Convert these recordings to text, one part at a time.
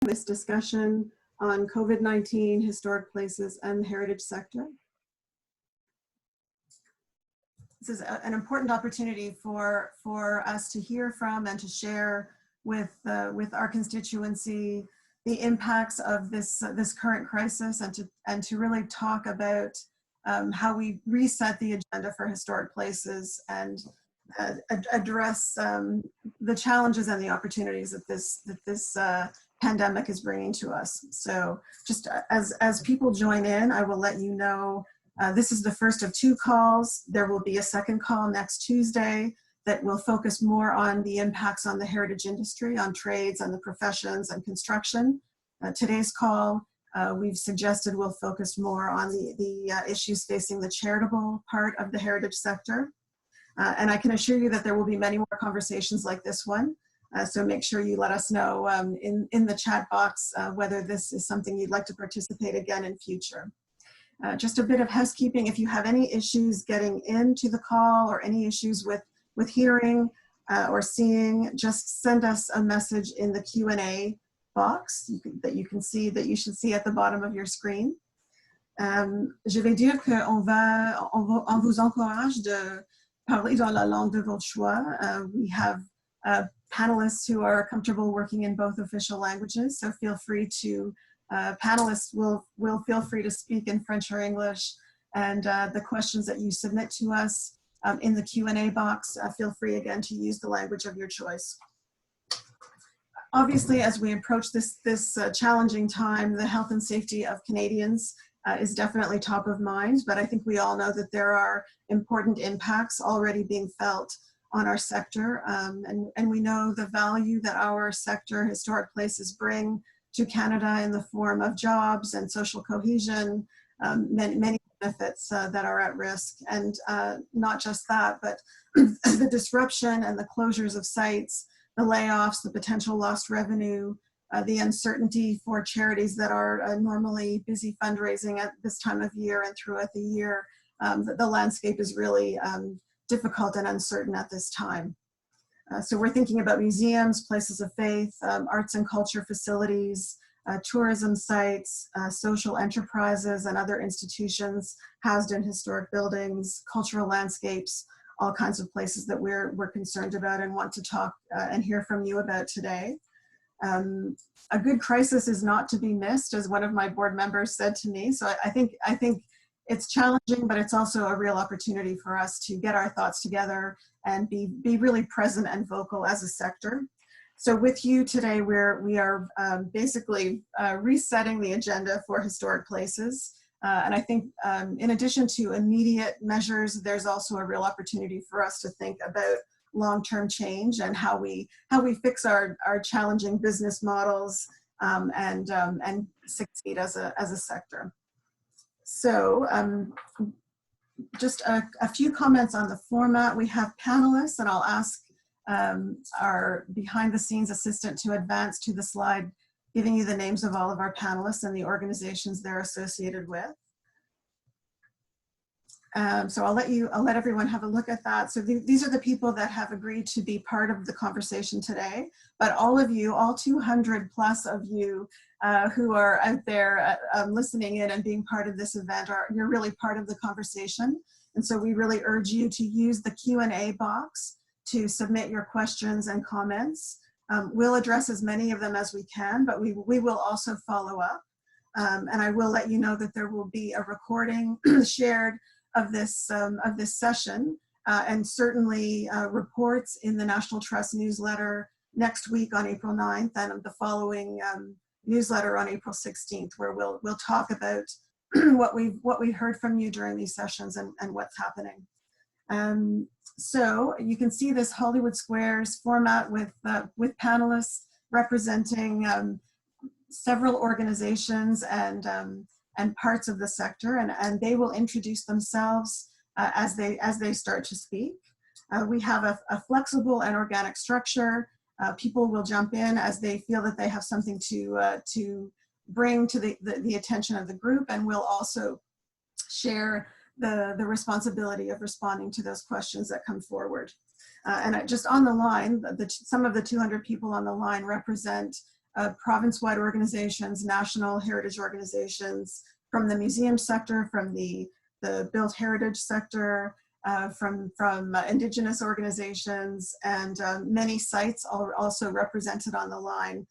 this discussion on COVID-19, historic places, and the heritage sector. This is an important opportunity for us to hear from and to share with our constituency the impacts of this current crisis, and to really talk about how we reset the agenda for historic places and address the challenges and the opportunities that this pandemic is bringing to us. So just as people join in, I will let you know this is the first of 2 calls. There will be a second call next Tuesday that will focus more on the impacts on the heritage industry, on trades and the professions and construction. Today's call, we've suggested, will focus more on the issues facing the charitable part of the heritage sector. And I can assure you that there will be many more conversations like this one. So make sure you let us know in the chat box whether this is something you'd like to participate again in future. Just a bit of housekeeping: if you have any issues getting into the call or any issues with hearing or seeing, just send us a message in the Q&A box that you should see at the bottom of your screen. Je vais dire qu'on on vous encourage de parler dans la langue de votre choix. We have panelists who are comfortable working in both official languages, so feel free to, panelists will feel free to speak in French or English, and the questions that you submit to us in the Q&A box, feel free again to use the language of your choice. Obviously, as we approach this challenging time, the health and safety of Canadians is definitely top of mind, but I think we all know that there are important impacts already being felt on our sector, and we know the value that our sector, historic places, bring to Canada in the form of jobs and social cohesion, many benefits that are at risk. And not just that, but the disruption and the closures of sites, the layoffs, the potential lost revenue, the uncertainty for charities that are normally busy fundraising at this time of year and throughout the year. The landscape is really difficult and uncertain at this time. So we're thinking about museums, places of faith, arts and culture facilities, tourism sites, social enterprises and other institutions housed in historic buildings, cultural landscapes, all kinds of places that we're concerned about and want to talk and hear from you about today. A good crisis is not to be missed, as one of my board members said to me. So I think it's challenging, but it's also a real opportunity for us to get our thoughts together and be really present and vocal as a sector. So with you today, we are basically resetting the agenda for historic places. And I think in addition to immediate measures, there's also a real opportunity for us to think about long-term change and how we fix our challenging business models and succeed as a sector. So just a few comments on the format. We have panelists, and I'll ask our behind-the-scenes assistant to advance to the slide, giving you the names of all of our panelists and the organizations they're associated with. So I'll let everyone have a look at that. So these are the people that have agreed to be part of the conversation today. But all of you, all 200 plus of you who are out there listening in and being part of this event, you're really part of the conversation. And so we really urge you to use the Q&A box to submit your questions and comments. We'll address as many of them as we can, but we will also follow up. And I will let you know that there will be a recording shared of this session, and certainly reports in the National Trust newsletter next week on April 9th, and the following newsletter on April 16th, where we'll talk about what we heard from you during these sessions and what's happening. So you can see this Hollywood Squares format with panelists representing several organizations and parts of the sector, and they will introduce themselves as they start to speak. We have a flexible and organic structure. People will jump in as they feel that they have something to bring to the attention of the group, and we'll also share the responsibility of responding to those questions that come forward. And just on the line, some of the 200 people on the line represent province-wide organizations, national heritage organizations, from the museum sector, from the built heritage sector, from indigenous organizations, and many sites are also represented on the line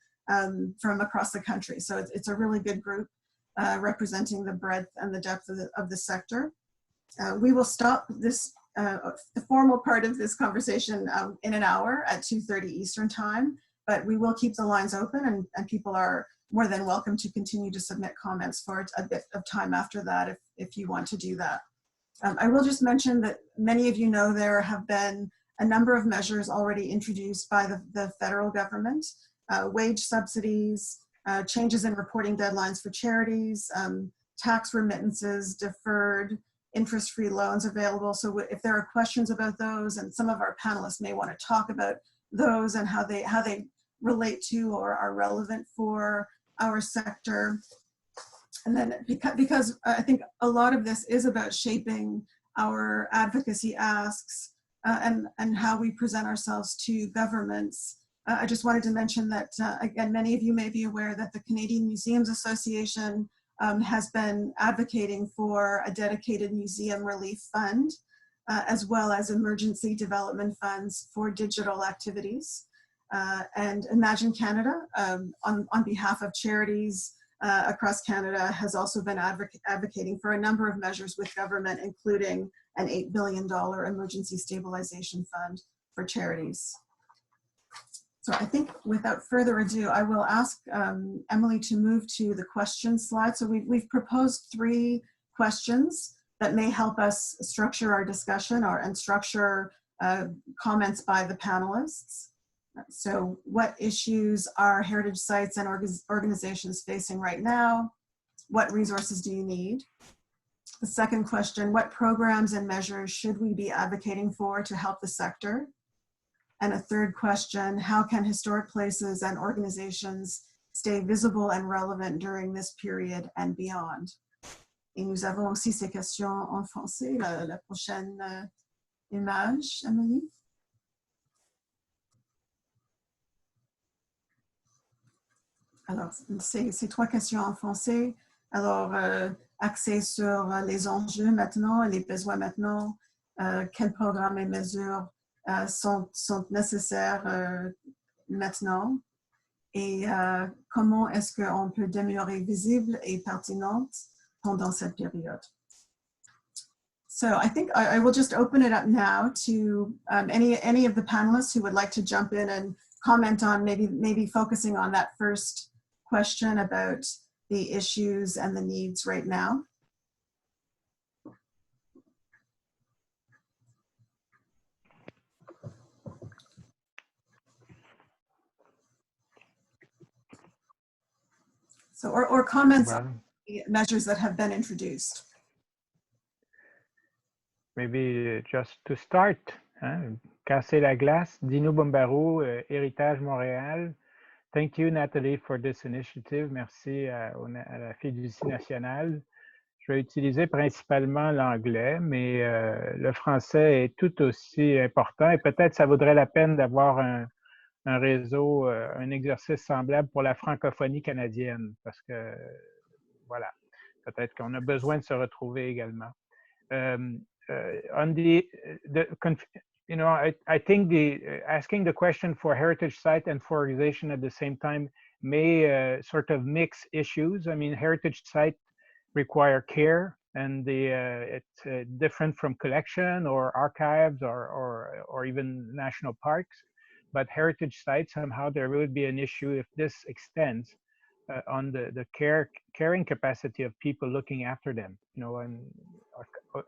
from across the country. So it's a really good group representing the breadth and the depth of the sector. We will stop this the formal part of this conversation in an hour at 2:30 Eastern time, but we will keep the lines open, and people are more than welcome to continue to submit comments for a bit of time after that if you want to do that. I will just mention that many of you know there have been a number of measures already introduced by the federal government, wage subsidies, changes in reporting deadlines for charities, tax remittances deferred, interest-free loans available. So if there are questions about those, and some of our panelists may want to talk about those and how they relate to or are relevant for our sector. And then because I think a lot of this is about shaping our advocacy asks and how we present ourselves to governments. I just wanted to mention that, again, many of you may be aware that the Canadian Museums Association has been advocating for a dedicated museum relief fund, as well as emergency development funds for digital activities. And Imagine Canada, on behalf of charities across Canada, has also been advocating for a number of measures with government, including an $8 billion emergency stabilization fund for charities. So I think without further ado, I will ask Emily to move to the question slide. So we've proposed 3 questions that may help us structure our discussion and structure comments by the panelists. So what issues are heritage sites and organizations facing right now? What resources do you need? The second question, what programs and measures should we be advocating for to help the sector? And a third question, how can historic places and organizations stay visible and relevant during this period and beyond? Et nous avons aussi ces questions en français. La prochaine image, Amélie. Alors, ces 3 questions en français. Alors, axé sur les enjeux maintenant, les besoins maintenant, quels programmes et mesures sont nécessaires maintenant, et comment est-ce qu'on peut demeurer visible et pertinente pendant cette période. So I think I will just open it up now to any of the panelists who would like to jump in and comment on maybe focusing on that first question about the issues and the needs right now. So, or comments on the measures that have been introduced. Maybe just to start, casser la glace, Dino Bombaro, Héritage Montréal. Thank you, Nathalie, for this initiative. Merci à la Fiducie nationale. Je vais utiliser principalement l'anglais, mais le français est tout aussi important et peut-être ça vaudrait la peine d'avoir un réseau, un exercice semblable pour la francophonie canadienne, parce que, voilà, peut-être qu'on a besoin de se retrouver également. You know, I think asking the question for heritage site and for organization at the same time may sort of mix issues. I mean, heritage site require care, and it's different from collection or archives or even national parks. But heritage sites, somehow there will be an issue if this extends on the caring capacity of people looking after them. You know, and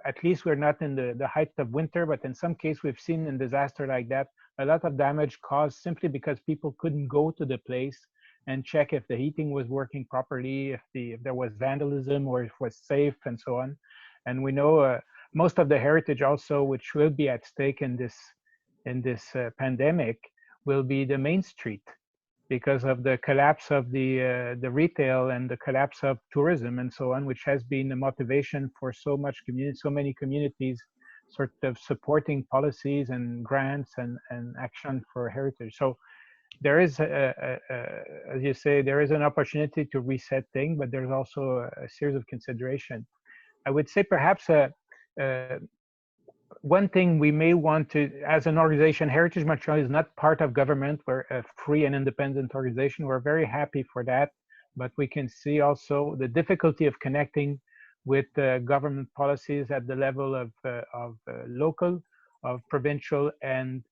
at least we're not in the height of winter, but in some case we've seen in disaster like that, a lot of damage caused simply because people couldn't go to the place and check if the heating was working properly, if there was vandalism or if it was safe and so on. And we know most of the heritage also, which will be at stake in this pandemic, will be the main street, because of the collapse of the retail and the collapse of tourism and so on, which has been the motivation for so many communities sort of supporting policies and grants and action for heritage. So there is, as you say, there is an opportunity to reset things, but there's also a series of consideration. I would say perhaps uh, one thing we may want to, as an organization, Heritage Montreal is not part of government. We're a free and independent organization. We're very happy for that, but we can see also the difficulty of connecting with government policies at the level of local, of provincial, and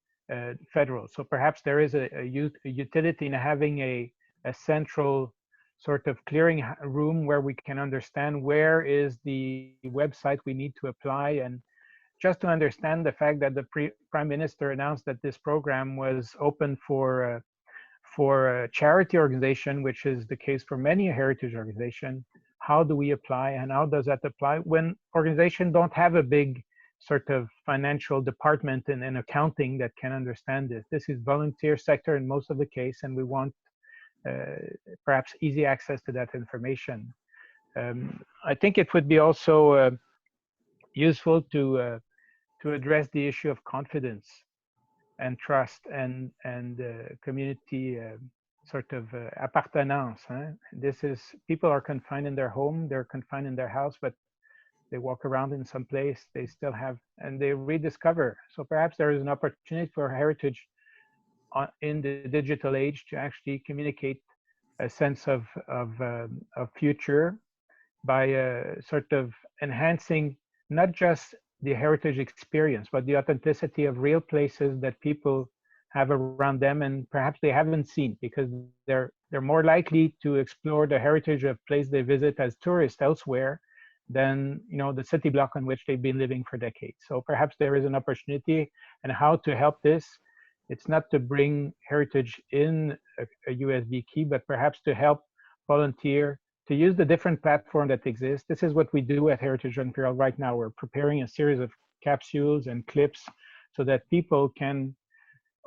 federal. So perhaps there is a utility in having a central sort of clearing room where we can understand where is the website we need to apply, and just to understand the fact that the Prime Minister announced that this program was open for a charity organization, which is the case for many heritage organizations. How do we apply, and how does that apply when organizations don't have a big sort of financial department and accounting that can understand this? This is volunteer sector in most of the case, and we want perhaps easy access to that information. I think it would be also useful to address the issue of confidence and trust and community sort of appartenance. Hein? This is, people are confined in their home, they're confined in their house, but they walk around in some place, they still have, and they rediscover. So perhaps there is an opportunity for heritage in the digital age to actually communicate a sense of future by sort of enhancing not just the heritage experience, but the authenticity of real places that people have around them and perhaps they haven't seen, because they're more likely to explore the heritage of place they visit as tourists elsewhere than, you know, the city block on which they've been living for decades. So perhaps there is an opportunity, and how to help this. It's not to bring heritage in a USB key, but perhaps to help volunteer to use the different platform that exists. This is what we do at Heritage Montreal right now. We're preparing a series of capsules and clips so that people can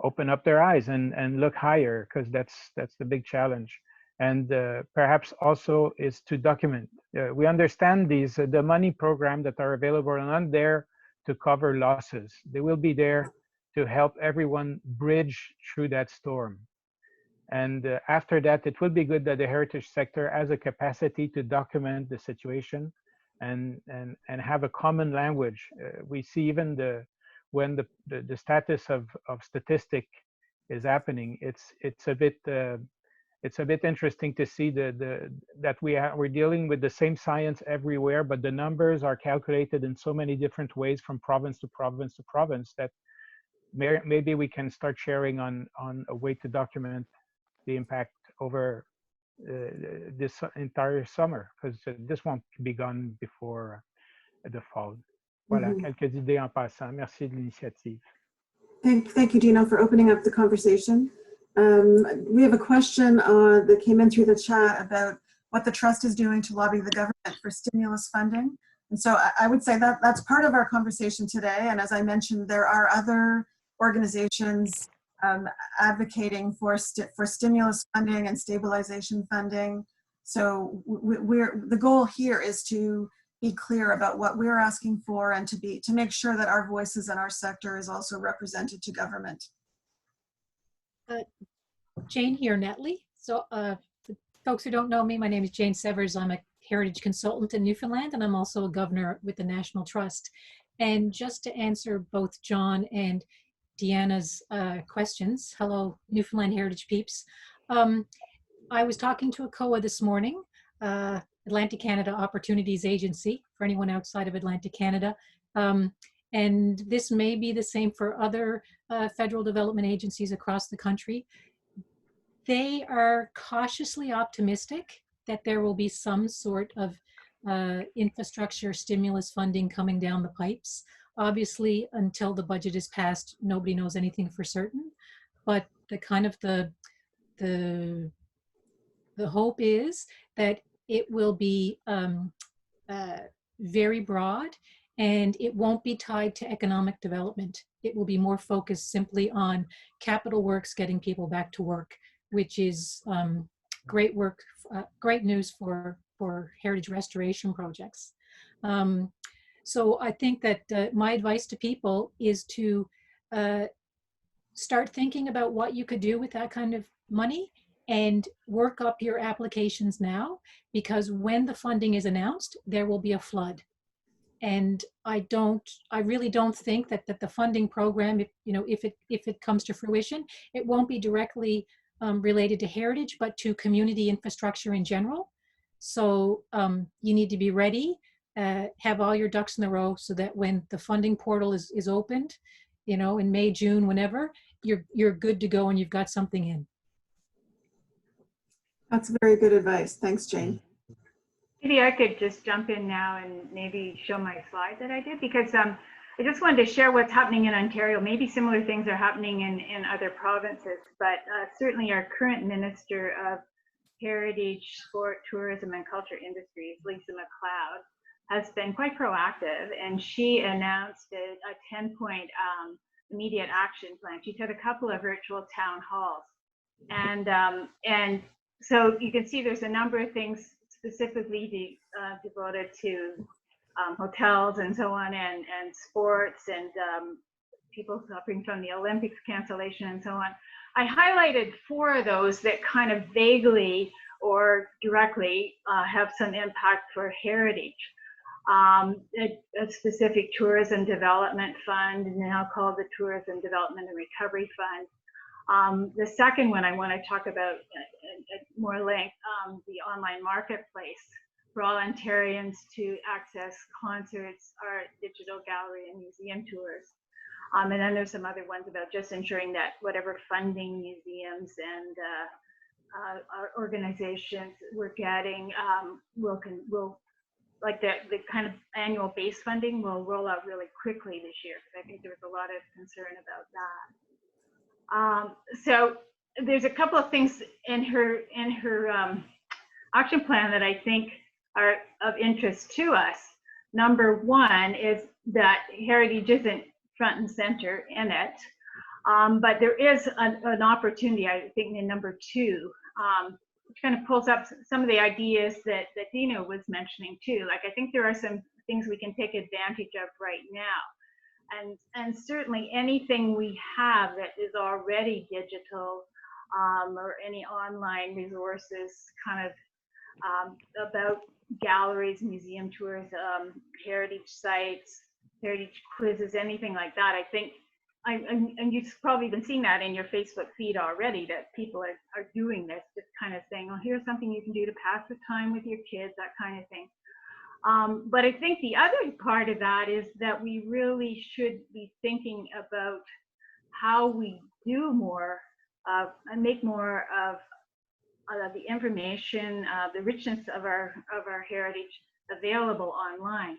open up their eyes and look higher, because that's the big challenge. And perhaps also is to document. We understand these, the money program that are available are not there to cover losses. They will be there to help everyone bridge through that storm. And after that, it will be good that the heritage sector has a capacity to document the situation and have a common language. We see even when the status of statistic is happening, it's a bit interesting to see that we're dealing with the same science everywhere, but the numbers are calculated in so many different ways from province to province to province that maybe we can start sharing on a way to document the impact over this entire summer, because this won't be gone before the fall. Voilà, quelques idées en passant. Merci de l'initiative. Thank you, Dino, for opening up the conversation. We have a question that came in through the chat about what the Trust is doing to lobby the government for stimulus funding. And so I would say that that's part of our conversation today. And as I mentioned, there are other organizations advocating for stimulus funding and stabilization funding. So the goal here is to be clear about what we're asking for and to make sure that our voices in our sector is also represented to government. Jane here, Netley. So for folks who don't know me, my name is Jane Severs. I'm a heritage consultant in Newfoundland, and I'm also a governor with the National Trust. And just to answer both John and Deanna's questions, hello, Newfoundland Heritage peeps. I was talking to a COA this morning, Atlantic Canada Opportunities Agency, for anyone outside of Atlantic Canada. And this may be the same for other federal development agencies across the country. They are cautiously optimistic that there will be some sort of infrastructure stimulus funding coming down the pipes. Obviously, until the budget is passed, nobody knows anything for certain. But the kind of the hope is that it will be very broad, and it won't be tied to economic development. It will be more focused simply on capital works, getting people back to work, which is great work, great news for heritage restoration projects. So I think that my advice to people is to start thinking about what you could do with that kind of money and work up your applications now, because when the funding is announced, there will be a flood. And I really don't think that the funding program, if it comes to fruition, it won't be directly related to heritage, but to community infrastructure in general. So you need to be ready, have all your ducks in a row, so that when the funding portal is opened, in May, June, whenever, you're good to go and you've got something in. That's very good advice. Thanks, Jane. Maybe I could just jump in now and maybe show my slide that I did, because I just wanted to share what's happening in Ontario. Maybe similar things are happening in other provinces, but certainly our current Minister of Heritage, Sport, Tourism and Culture Industries, Lisa MacLeod, has been quite proactive, and she announced a 10-point immediate action plan. She's had a couple of virtual town halls, and so you can see there's a number of things specifically devoted to hotels and so on, and sports, and people suffering from the Olympics cancellation and so on. I highlighted 4 of those that kind of vaguely or directly have some impact for heritage. A specific tourism development fund, now called the Tourism Development and Recovery Fund. The second one I want to talk about at more length, the online marketplace for all Ontarians to access concerts, art, digital gallery, and museum tours. And then there's some other ones about just ensuring that whatever funding museums and our organizations we're getting will like the kind of annual base funding will roll out really quickly this year, because I think there was a lot of concern about that. So there's a couple of things in her action plan that I think are of interest to us. Number one is that heritage isn't front and center in it, but there is an opportunity, I think, in number 2, which kind of pulls up some of the ideas that Dina was mentioning too. Like, I think there are some things we can take advantage of right now. And certainly anything we have that is already digital, or any online resources kind of about galleries, museum tours, heritage sites, heritage quizzes, anything like that. I think, and you've probably been seeing that in your Facebook feed already, that people are doing this, just kind of saying, oh, here's something you can do to pass the time with your kids, that kind of thing. But I think the other part of that is that we really should be thinking about how we do more and make more of the information, the richness of our heritage available online.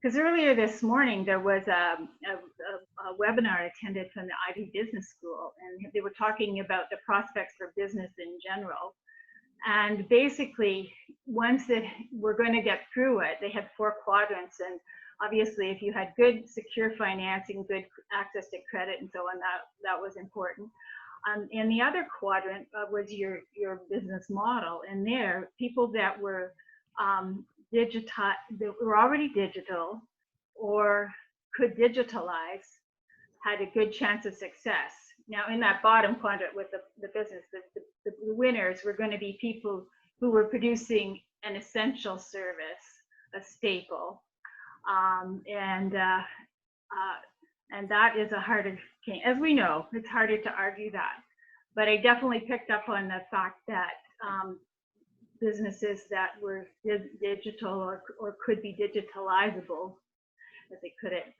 Because earlier this morning there was a webinar attended from the Ivy Business School, and they were talking about the prospects for business in general. And basically, once that we're going to get through it, they had 4 quadrants, and obviously if you had good secure financing, good access to credit and so on, that was important. And the other quadrant was your business model, and there people that were that were already digital or could digitalize had a good chance of success. Now, in that bottom quadrant with the business, the winners were going to be people who were producing an essential service, a staple, and that is a harder game. As we know, it's harder to argue that. But I definitely picked up on the fact that businesses that were digital or could be digitalizable, as they couldn't,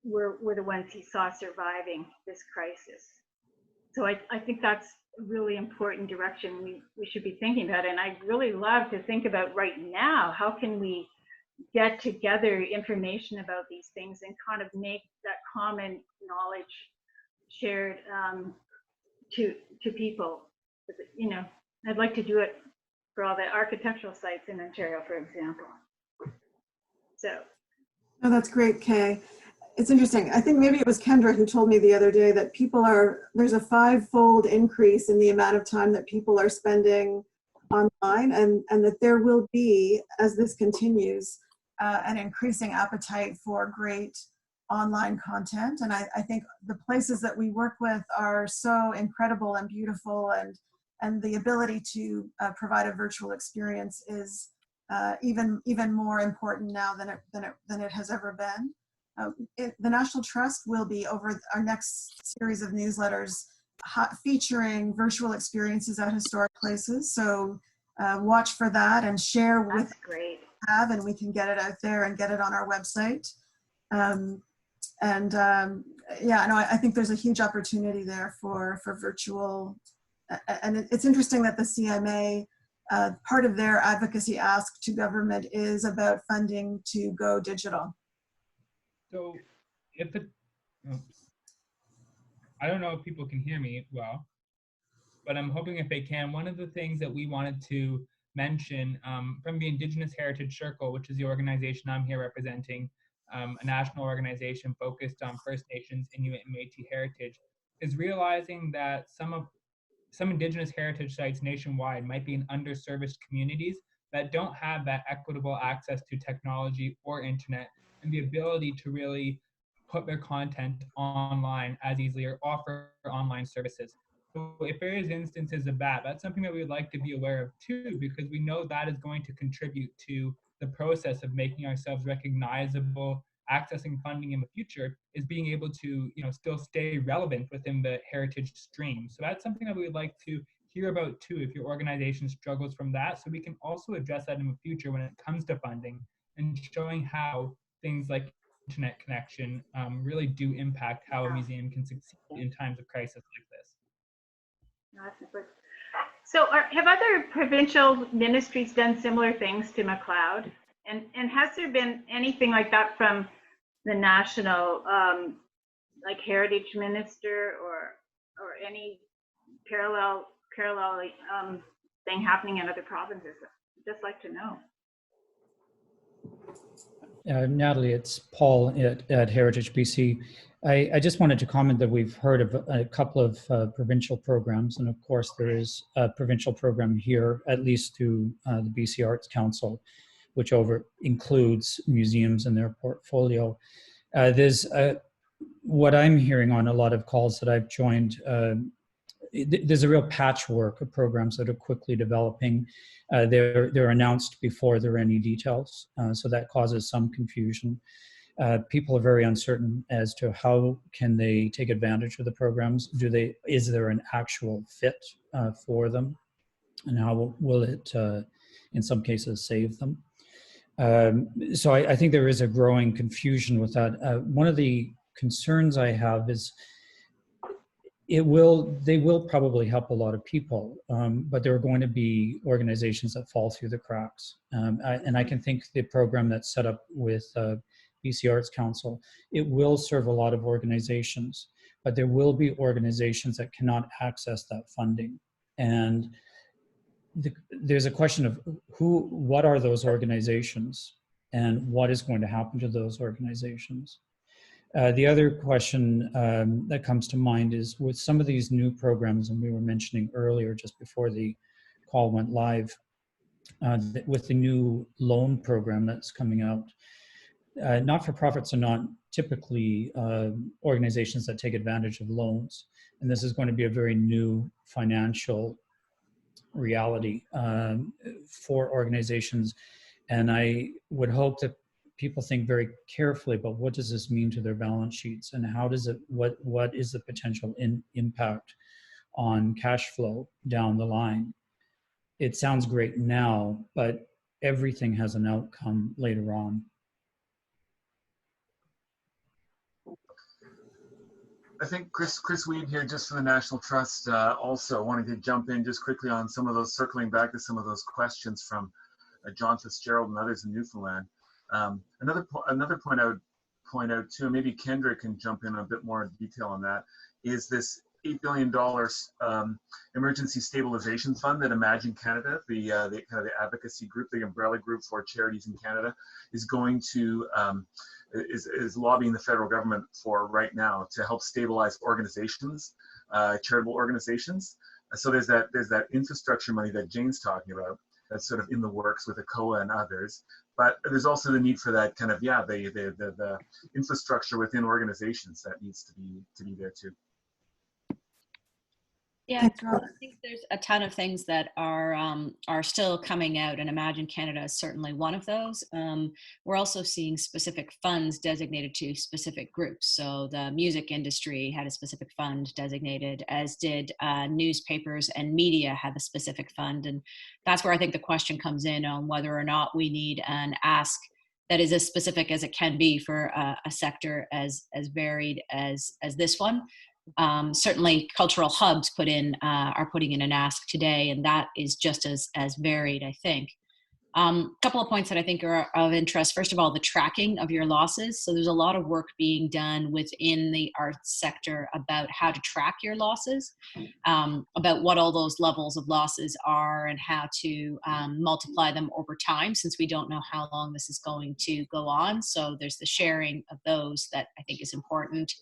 were the ones he saw surviving this crisis. So I think that's a really important direction we should be thinking about. And I'd really love to think about right now, how can we get together information about these things and kind of make that common knowledge shared to people. You know, I'd like to do it for all the architectural sites in Ontario, for example. So. Oh, that's great, Kay. It's interesting. I think maybe it was Kendra who told me the other day that there's a 5-fold increase in the amount of time that people are spending online, and that there will be, as this continues, an increasing appetite for great online content. And I think the places that we work with are so incredible and beautiful, and the ability to provide a virtual experience is even more important now than it has ever been. The National Trust will be, over our next series of newsletters, featuring virtual experiences at historic places. So watch for that and share with That's great. and we can get it out there and get it on our website. Yeah, no, I think there's a huge opportunity there for virtual. And it's interesting that the CMA, part of their advocacy ask to government is about funding to go digital. So if it, I don't know if people can hear me well, but I'm hoping if they can, one of the things that we wanted to mention from the Indigenous Heritage Circle, which is the organization I'm here representing, a national organization focused on First Nations, Inuit, and Métis heritage, is realizing that some Indigenous heritage sites nationwide might be in underserviced communities that don't have that equitable access to technology or internet and the ability to really put their content online as easily or offer online services. So if there is instances of that, that's something that we would like to be aware of too, because we know that is going to contribute to the process of making ourselves recognizable. Accessing funding in the future is being able to, still stay relevant within the heritage stream. So that's something that we would like to hear about too, if your organization struggles from that, so we can also address that in the future when it comes to funding and showing how things like internet connection really do impact how a museum can succeed in times of crisis like this. So have other provincial ministries done similar things to McLeod? And has there been anything like that from the national like heritage minister or any parallel thing happening in other provinces? I'd just like to know. Natalie, it's Paul at Heritage BC. I just wanted to comment that we've heard of a couple of provincial programs, and of course there is a provincial program here, at least through the BC Arts Council, which includes museums in their portfolio. There's what I'm hearing on a lot of calls that I've joined, there's a real patchwork of programs that are quickly developing. They're announced before there are any details, so that causes some confusion. People are very uncertain as to how can they take advantage of the programs. Is there an actual fit for them, and how will it, in some cases, save them? So I think there is a growing confusion with that. One of the concerns I have is they will probably help a lot of people, but there are going to be organizations that fall through the cracks. And I can think the program that's set up with BC Arts Council, it will serve a lot of organizations, but there will be organizations that cannot access that funding. And there's a question of what are those organizations and what is going to happen to those organizations. The other question that comes to mind is with some of these new programs, and we were mentioning earlier just before the call went live, with the new loan program that's coming out, not-for-profits are not typically organizations that take advantage of loans. And this is going to be a very new financial reality for organizations. And I would hope that people think very carefully about what does this mean to their balance sheets, and how does it, what is the potential impact on cash flow down the line. It sounds great now, but everything has an outcome later on. I think Chris Weed here, just from the National Trust, also wanting to jump in just quickly on some of those, circling back to some of those questions from John Fitzgerald and others in Newfoundland. Another point I would point out too, maybe Kendra can jump in a bit more detail on that, is this $8 billion emergency stabilization fund that Imagine Canada, the kind of the advocacy group, the umbrella group for charities in Canada, is going to is lobbying the federal government for right now to help stabilize organizations, charitable organizations. So there's that infrastructure money that Jane's talking about. that's sort of in the works with ACOA and others. But there's also the need for that kind of, yeah, the infrastructure within organizations that needs to be there too. Yeah, Thanks, I Robert. think there's a ton of things that are still coming out, and Imagine Canada is certainly one of those. We're also seeing specific funds designated to specific groups. So the music industry had a specific fund designated, as did newspapers and media have a specific fund. And that's where I think the question comes in on whether or not we need an ask that is as specific as it can be for a sector as varied as this one. Certainly cultural hubs are putting in an ask today, and that is just as varied, I think. A couple of points that I think are of interest. First of all, the tracking of your losses. So there's a lot of work being done within the arts sector about how to track your losses, about what all those levels of losses are and how to multiply them over time, since we don't know how long this is going to go on. So there's the sharing of those that I think is important.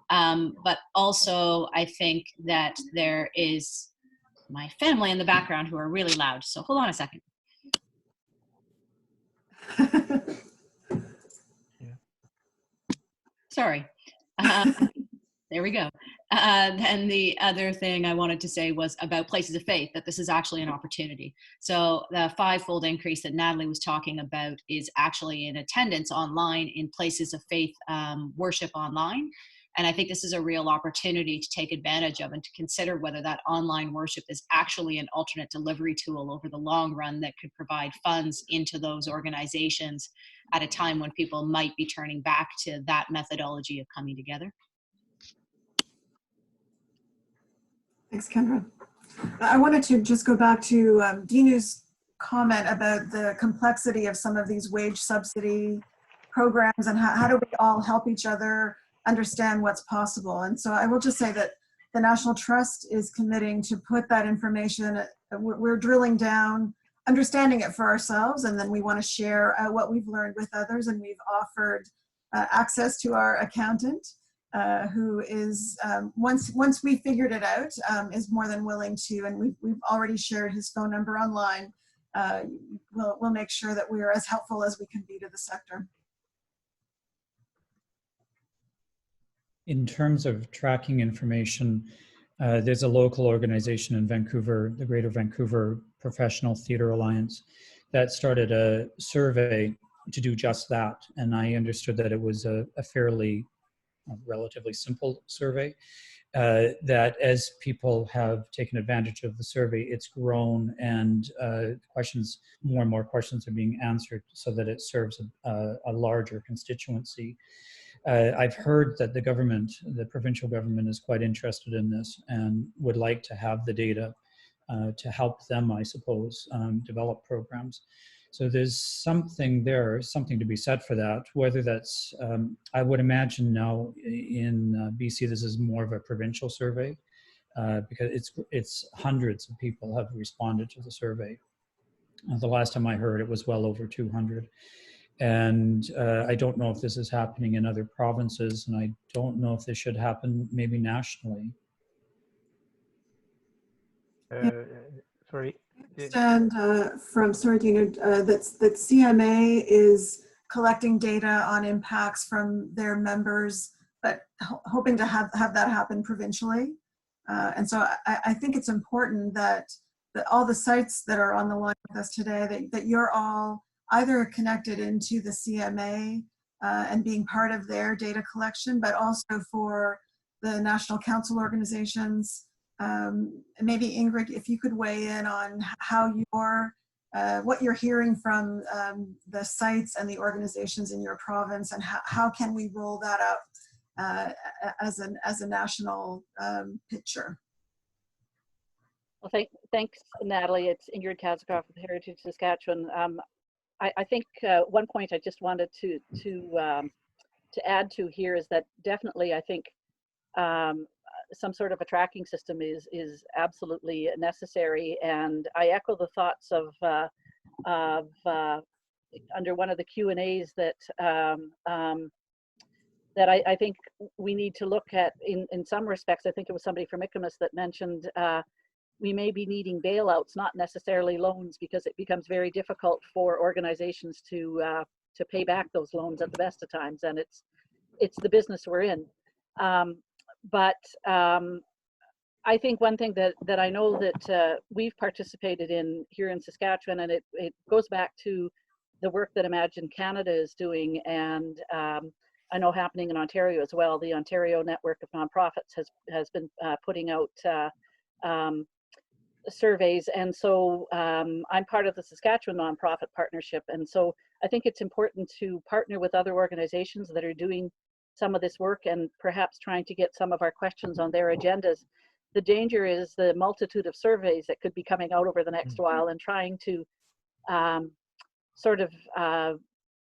But also, I think that there is my family in the background who are really loud. So hold on a second. Yeah. Sorry. There we go. Then the other thing I wanted to say was about places of faith, that this is actually an opportunity. So the 5-fold increase that Natalie was talking about is actually in attendance online in places of faith worship online. And I think this is a real opportunity to take advantage of and to consider whether that online worship is actually an alternate delivery tool over the long run that could provide funds into those organizations at a time when people might be turning back to that methodology of coming together. Thanks, Kendra. I wanted to just go back to Dinu's comment about the complexity of some of these wage subsidy programs and how do we all help each other understand what's possible. And so I will just say that the National Trust is committing to put that information, we're drilling down, understanding it for ourselves, and then we want to share what we've learned with others. And we've offered access to our accountant, who is, once we figured it out, is more than willing to, and we've already shared his phone number online. We'll make sure that we are as helpful as we can be to the sector. In terms of tracking information, there's a local organization in Vancouver, the Greater Vancouver Professional Theatre Alliance, that started a survey to do just that. And I understood that it was a fairly relatively simple survey, that as people have taken advantage of the survey, it's grown, and more and more questions are being answered so that it serves a larger constituency. I've heard that the provincial government is quite interested in this and would like to have the data to help them, I suppose, develop programs. So there's something to be said for that. Whether that's, I would imagine now in BC, this is more of a provincial survey because it's hundreds of people have responded to the survey. The last time I heard, it was well over 200. And I don't know if this is happening in other provinces, and I don't know if this should happen maybe nationally. Sorry. And from Dina, that CMA is collecting data on impacts from their members, but hoping to have that happen provincially. And so I think it's important that all the sites that are on the line with us today, that you're all either connected into the CMA and being part of their data collection, but also for the National Council organizations. Maybe Ingrid, if you could weigh in on how what you're hearing from the sites and the organizations in your province, and how can we roll that out as a national picture. Well, thanks, Natalie. It's Ingrid Kazikoff with Heritage Saskatchewan. I think one point I just wanted to add to here is that definitely I think some sort of a tracking system is absolutely necessary, and I echo the thoughts of under one of the Q&As that I think we need to look at in some respects. I think it was somebody from ICOMOS that mentioned we may be needing bailouts, not necessarily loans, because it becomes very difficult for organizations to pay back those loans at the best of times, and it's the business we're in. But I think one thing that I know that we've participated in here in Saskatchewan, and it goes back to the work that Imagine Canada is doing, and I know happening in Ontario as well. The Ontario Network of Nonprofits has been putting out surveys, and so I'm part of the Saskatchewan Nonprofit Partnership, and so I think it's important to partner with other organizations that are doing some of this work and perhaps trying to get some of our questions on their agendas. The danger is the multitude of surveys that could be coming out over the next while, and trying to sort of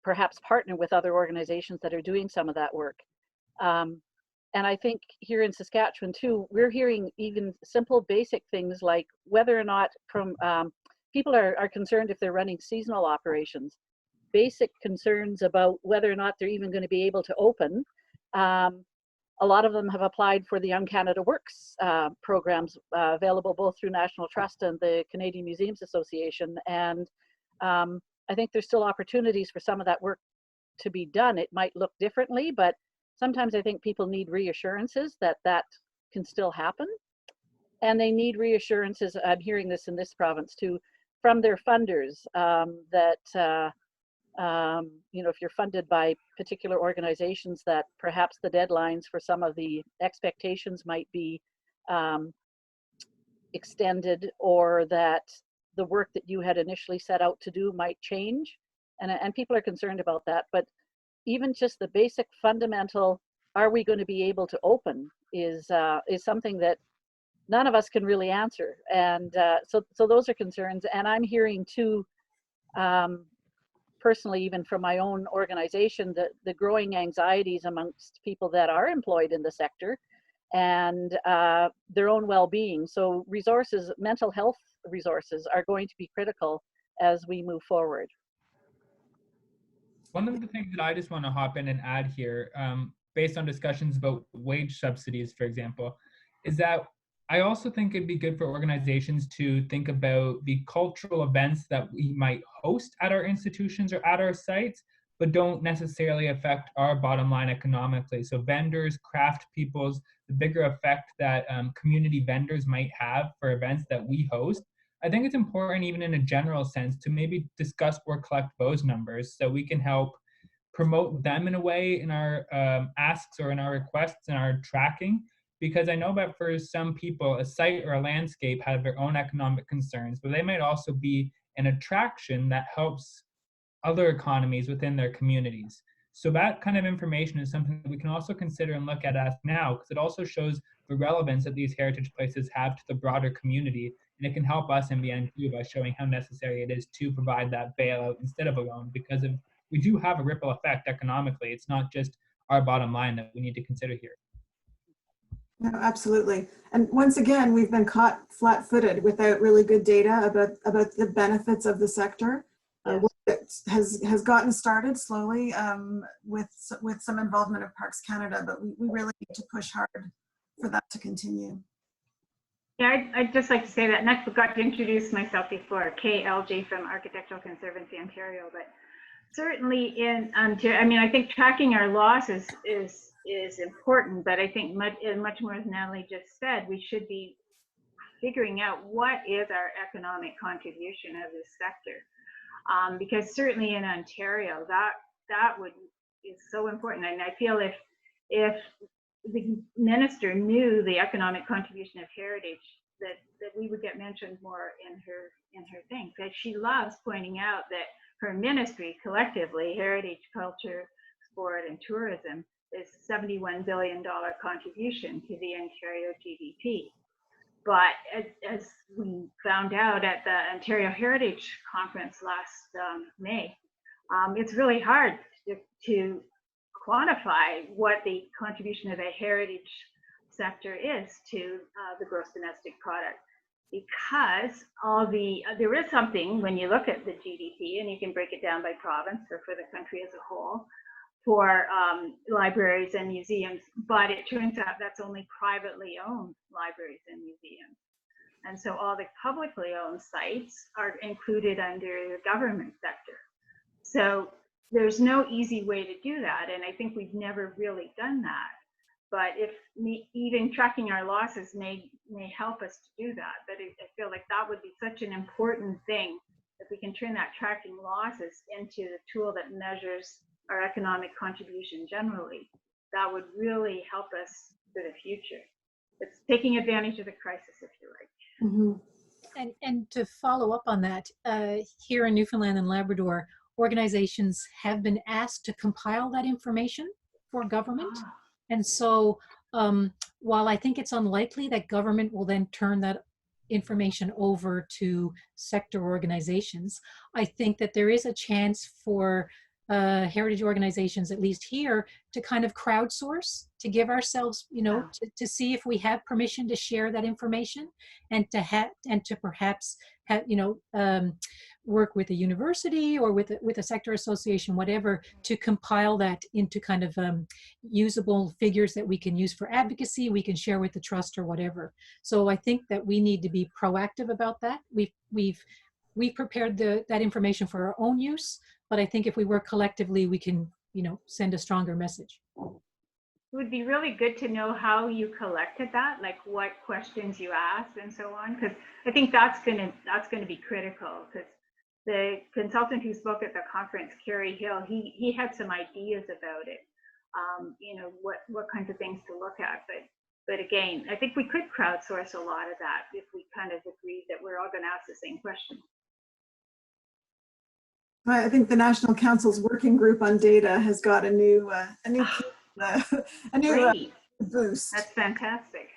perhaps partner with other organizations that are doing some of that work. And I think here in Saskatchewan too, we're hearing even simple basic things like whether or not from people are concerned if they're running seasonal operations, basic concerns about whether or not they're even going to be able to open. A lot of them have applied for the Young Canada Works programs available both through National Trust and the Canadian Museums Association. And I think there's still opportunities for some of that work to be done. It might look differently, but sometimes I think people need reassurances that that can still happen. And they need reassurances, I'm hearing this in this province too, from their funders that, you know, if you're funded by particular organizations, that perhaps the deadlines for some of the expectations might be extended, or that the work that you had initially set out to do might change. And people are concerned about that. But even just the basic fundamental, are we going to be able to open, is something that none of us can really answer. And so those are concerns. And I'm hearing too, personally, even from my own organization, the growing anxieties amongst people that are employed in the sector, and their own well-being. So resources, mental health resources, are going to be critical as we move forward. One of the things that I just want to hop in and add here, based on discussions about wage subsidies, for example, is that I also think it'd be good for organizations to think about the cultural events that we might host at our institutions or at our sites, but don't necessarily affect our bottom line economically. So vendors, craft peoples, the bigger effect that community vendors might have for events that we host. I think it's important, even in a general sense, to maybe discuss or collect those numbers so we can help promote them in a way in our asks or in our requests and our tracking. Because I know that for some people, a site or a landscape have their own economic concerns, but they might also be an attraction that helps other economies within their communities. So that kind of information is something that we can also consider and look at as now, because it also shows the relevance that these heritage places have to the broader community. And it can help us in the end too by showing how necessary it is to provide that bailout instead of a loan, because we do have a ripple effect economically. It's not just our bottom line that we need to consider here. No, absolutely. And once again, we've been caught flat-footed without really good data about the benefits of the sector. Yes. Has gotten started slowly with some involvement of Parks Canada, but we really need to push hard for that to continue. Yeah, I'd just like to say that, and I forgot to introduce myself before, KLJ from Architectural Conservancy Ontario, but certainly in Ontario, I mean, I think tracking our losses is important, but I think much more as Natalie just said, we should be figuring out what is our economic contribution of this sector. Because certainly in Ontario, that is so important. And I feel if the minister knew the economic contribution of heritage, that we would get mentioned more in her thing. Because she loves pointing out that her ministry collectively, heritage, culture, sport, and tourism, is $71 billion contribution to the Ontario GDP. But as we found out at the Ontario Heritage Conference last May, it's really hard to quantify what the contribution of the heritage sector is to the gross domestic product, because there is something when you look at the GDP, and you can break it down by province or for the country as a whole, for libraries and museums, but it turns out that's only privately owned libraries and museums. And so all the publicly owned sites are included under the government sector. So there's no easy way to do that. And I think we've never really done that. But if even tracking our losses may help us to do that. But I feel like that would be such an important thing, if we can turn that tracking losses into the tool that measures our economic contribution generally. That would really help us for the future. It's taking advantage of the crisis, if you like. Mm-hmm. And to follow up on that, here in Newfoundland and Labrador, organizations have been asked to compile that information for government. And so while I think it's unlikely that government will then turn that information over to sector organizations, I think that there is a chance for heritage organizations, at least here, to kind of crowdsource, to give ourselves, you know, to see if we have permission to share that information, and to perhaps have, you know, work with a university or with a sector association, whatever, to compile that into kind of usable figures that we can use for advocacy, we can share with the trust or whatever. So I think that we need to be proactive about that. We've prepared that information for our own use, but I think if we work collectively, we can, you know, send a stronger message. It would be really good to know how you collected that, like what questions you asked and so on, because I think that's gonna be critical. Because the consultant who spoke at the conference, Kerry Hill, he had some ideas about it. You know, what kinds of things to look at, but again, I think we could crowdsource a lot of that if we kind of agreed that we're all going to ask the same question. I think the National Council's working group on data has got a new boost. That's fantastic.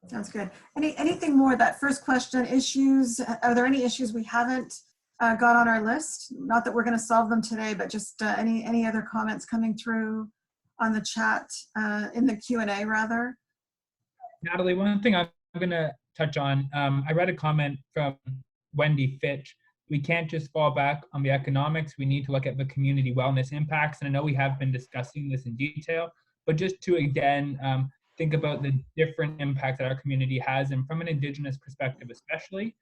Sounds good. Anything more? That first question, issues. Are there any issues we haven't got on our list? Not that we're going to solve them today, but just any other comments coming through on the chat, in the Q&A rather? Natalie, one thing I'm going to touch on, I read a comment from Wendy Fitch. We can't just fall back on the economics. We need to look at the community wellness impacts. And I know we have been discussing this in detail, but just to again, think about the different impacts that our community has, and from an Indigenous perspective especially.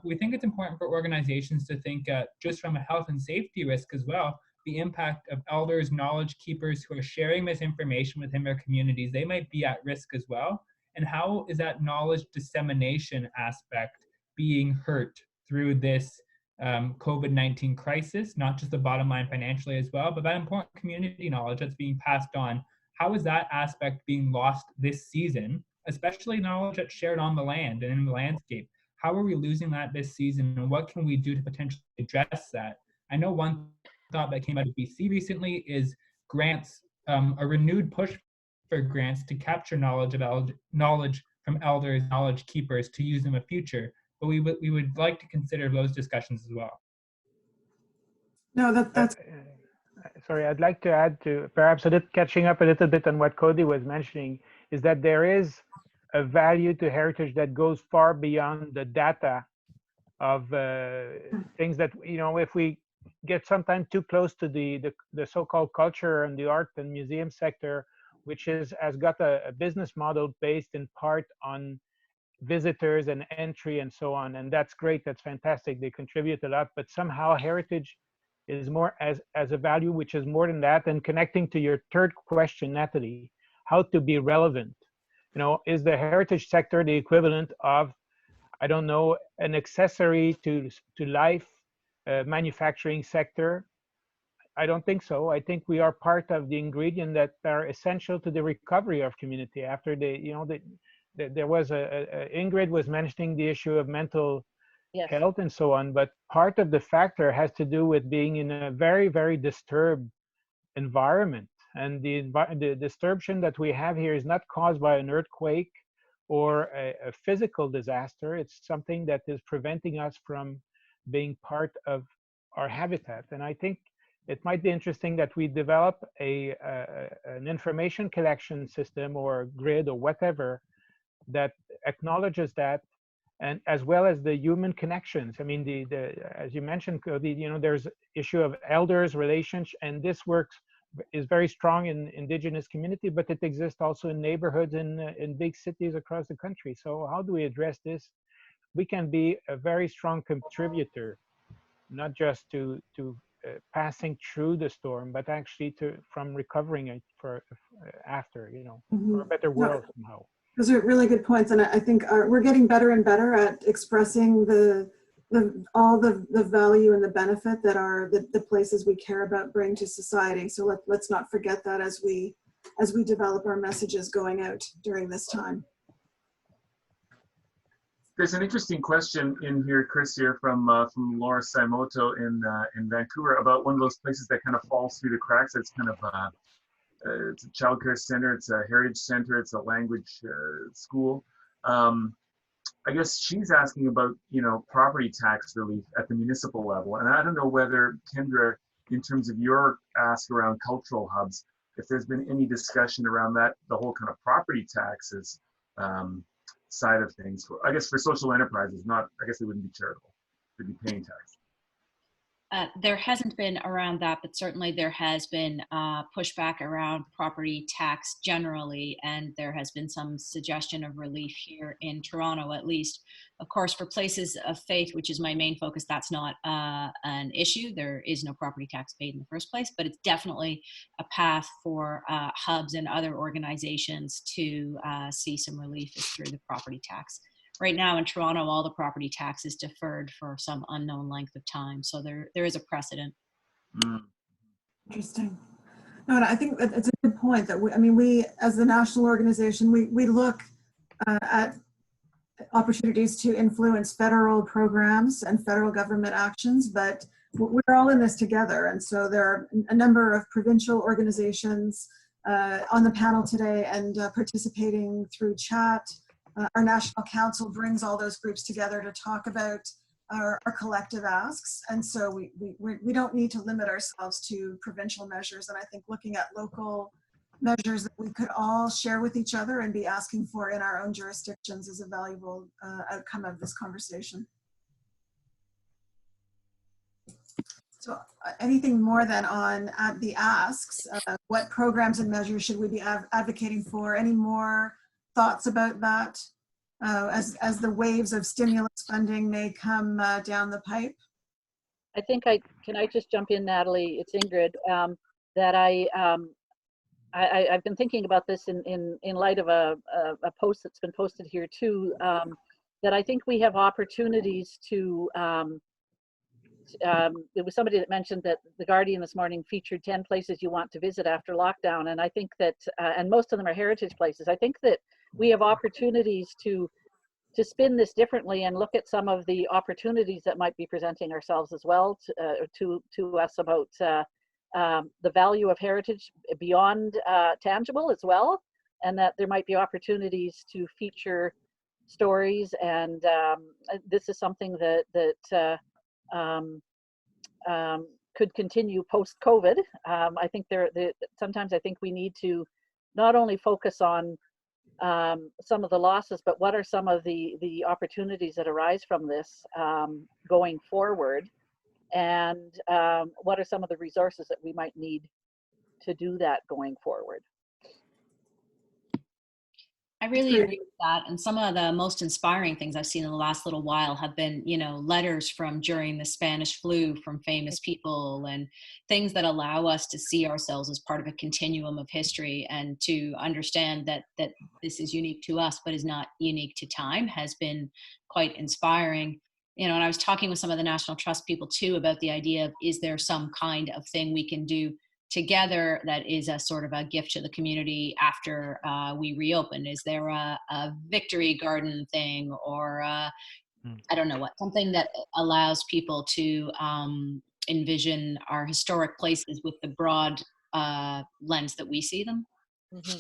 We think it's important for organizations to think just from a health and safety risk as well, the impact of elders, knowledge keepers who are sharing this information within their communities. They might be at risk as well. And how is that knowledge dissemination aspect being hurt through this COVID-19 crisis, not just the bottom line financially as well, but that important community knowledge that's being passed on? How is that aspect being lost this season, especially knowledge that's shared on the land and in the landscape? How are we losing that this season, and what can we do to potentially address that? I know one thought that came out of BC recently is grants, a renewed push for grants to capture knowledge from elders, knowledge keepers, to use in the future. But we would like to consider those discussions as well. No, that's sorry, I'd like to add to, perhaps catching up a little bit on what Cody was mentioning, is that there is a value to heritage that goes far beyond the data of things that, you know, if we get sometimes too close to the so-called culture and the art and museum sector, which has got a business model based in part on visitors and entry and so on. And that's great, that's fantastic, they contribute a lot, but somehow heritage is more as a value which is more than that. And connecting to your third question, Natalie, how to be relevant. You know, is the heritage sector the equivalent of, I don't know, an accessory to life manufacturing sector? I don't think so. I think we are part of the ingredient that are essential to the recovery of community. After there was Ingrid was mentioning the issue of mental health and so on, but part of the factor has to do with being in a very, very disturbed environment. And the disturbance that we have here is not caused by an earthquake or a physical disaster. It's something that is preventing us from being part of our habitat. And I think it might be interesting that we develop an information collection system or grid or whatever that acknowledges that, and as well as the human connections. I mean, as you mentioned, Cody, you know, there's issue of elders relations, and this works is very strong in indigenous community, but it exists also in neighborhoods in big cities across the country. So how do we address this? We can be a very strong contributor, not just to passing through the storm, but actually from recovering it for after, you know, for a better world somehow. Those are really good points, and I think we're getting better and better at expressing all the value and the benefit that the places we care about bring to society. So let's not forget that as we develop our messages going out during this time. There's an interesting question in here, Chris, here from Laura Saimoto in Vancouver about one of those places that kind of falls through the cracks. It's kind of it's a childcare center, it's a heritage center, it's a language school. I guess she's asking about, you know, property tax relief at the municipal level. And I don't know whether, Kendra, in terms of your ask around cultural hubs, if there's been any discussion around that, the whole kind of property taxes side of things. I guess for social enterprises, I guess they wouldn't be charitable, they'd be paying tax. There hasn't been around that, but certainly there has been pushback around property tax generally, and there has been some suggestion of relief here in Toronto, at least. Of course, for places of faith, which is my main focus, that's not an issue. There is no property tax paid in the first place, but it's definitely a path for hubs and other organizations to see some relief is through the property tax. Right now in Toronto, all the property tax is deferred for some unknown length of time. So there is a precedent. Interesting. No, and I think it's a good point that we as the national organization, we look at opportunities to influence federal programs and federal government actions, but we're all in this together. And so there are a number of provincial organizations on the panel today and participating through chat. Our National Council brings all those groups together to talk about our collective asks. And so we don't need to limit ourselves to provincial measures. And I think looking at local measures that we could all share with each other and be asking for in our own jurisdictions is a valuable outcome of this conversation. So anything more than on the asks, what programs and measures should we be advocating for? Any more thoughts about that as the waves of stimulus funding may come down the pipe? I think can I just jump in, Natalie? It's Ingrid. That I've been thinking about this in light of a post that's been posted here too. That I think we have opportunities to. There was somebody that mentioned that The Guardian this morning featured 10 places you want to visit after lockdown, and I think that, and most of them are heritage places. I think that we have opportunities to spin this differently and look at some of the opportunities that might be presenting ourselves as well to us about the value of heritage beyond tangible as well, and that there might be opportunities to feature stories, and this is something that could continue post-COVID. I think sometimes I think we need to not only focus on some of the losses, but what are some of the opportunities that arise from this going forward, and what are some of the resources that we might need to do that going forward. I really agree with that. And some of the most inspiring things I've seen in the last little while have been, you know, letters from during the Spanish flu from famous people, and things that allow us to see ourselves as part of a continuum of history, and to understand that this is unique to us, but is not unique to time, has been quite inspiring. You know, and I was talking with some of the National Trust people too about the idea of, is there some kind of thing we can do together that is a sort of a gift to the community after we reopen? Is there a victory garden thing, or I don't know what, something that allows people to envision our historic places with the broad lens that we see them? Mm-hmm.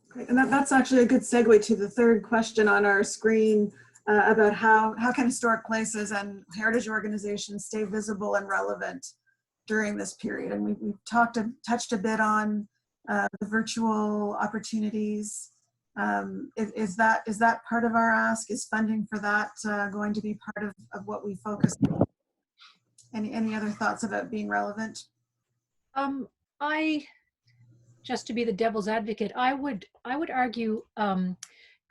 Great. And that's actually a good segue to the third question on our screen about how can historic places and heritage organizations stay visible and relevant during this period. And we've touched a bit on the virtual opportunities. Is that part of our ask? Is funding for that going to be part of what we focus on? Any other thoughts about being relevant? I, just to be the devil's advocate, I would argue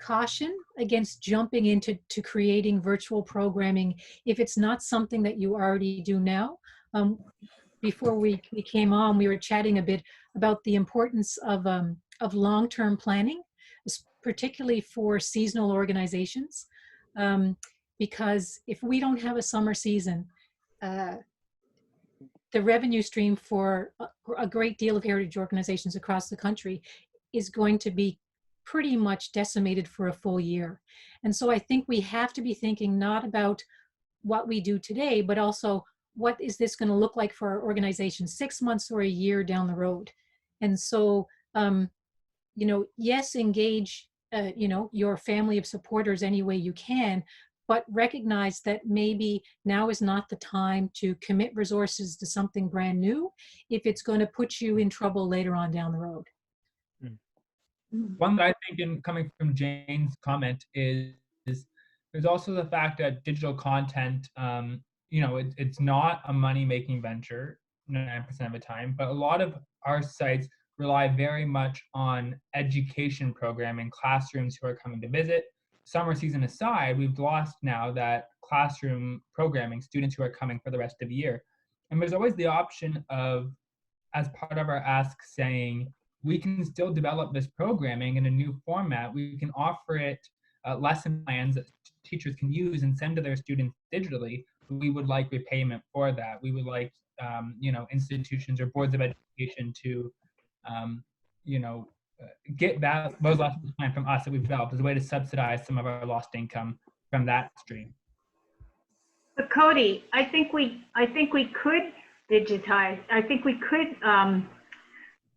caution against jumping into creating virtual programming if it's not something that you already do now. Before we came on, we were chatting a bit about the importance of long-term planning, particularly for seasonal organizations, because if we don't have a summer season, the revenue stream for a great deal of heritage organizations across the country is going to be pretty much decimated for a full year. And so I think we have to be thinking not about what we do today, but also what is this going to look like for our organization 6 months or a year down the road. And so, yes, engage, your family of supporters any way you can, but recognize that maybe now is not the time to commit resources to something brand new if it's going to put you in trouble later on down the road. One that I think, in coming from Jane's comment, is there's also the fact that digital content, it's not a money-making venture 99% of the time, but a lot of our sites rely very much on education programming, classrooms who are coming to visit. Summer season aside, we've lost now that classroom programming, students who are coming for the rest of the year. And there's always the option of, as part of our ask, saying, we can still develop this programming in a new format. We can offer it lesson plans that teachers can use and send to their students digitally. We would like repayment for that. We would like, institutions or boards of education to, get those lessons planned from us that we've developed as a way to subsidize some of our lost income from that stream. But Cody, I think we could digitize. I think we could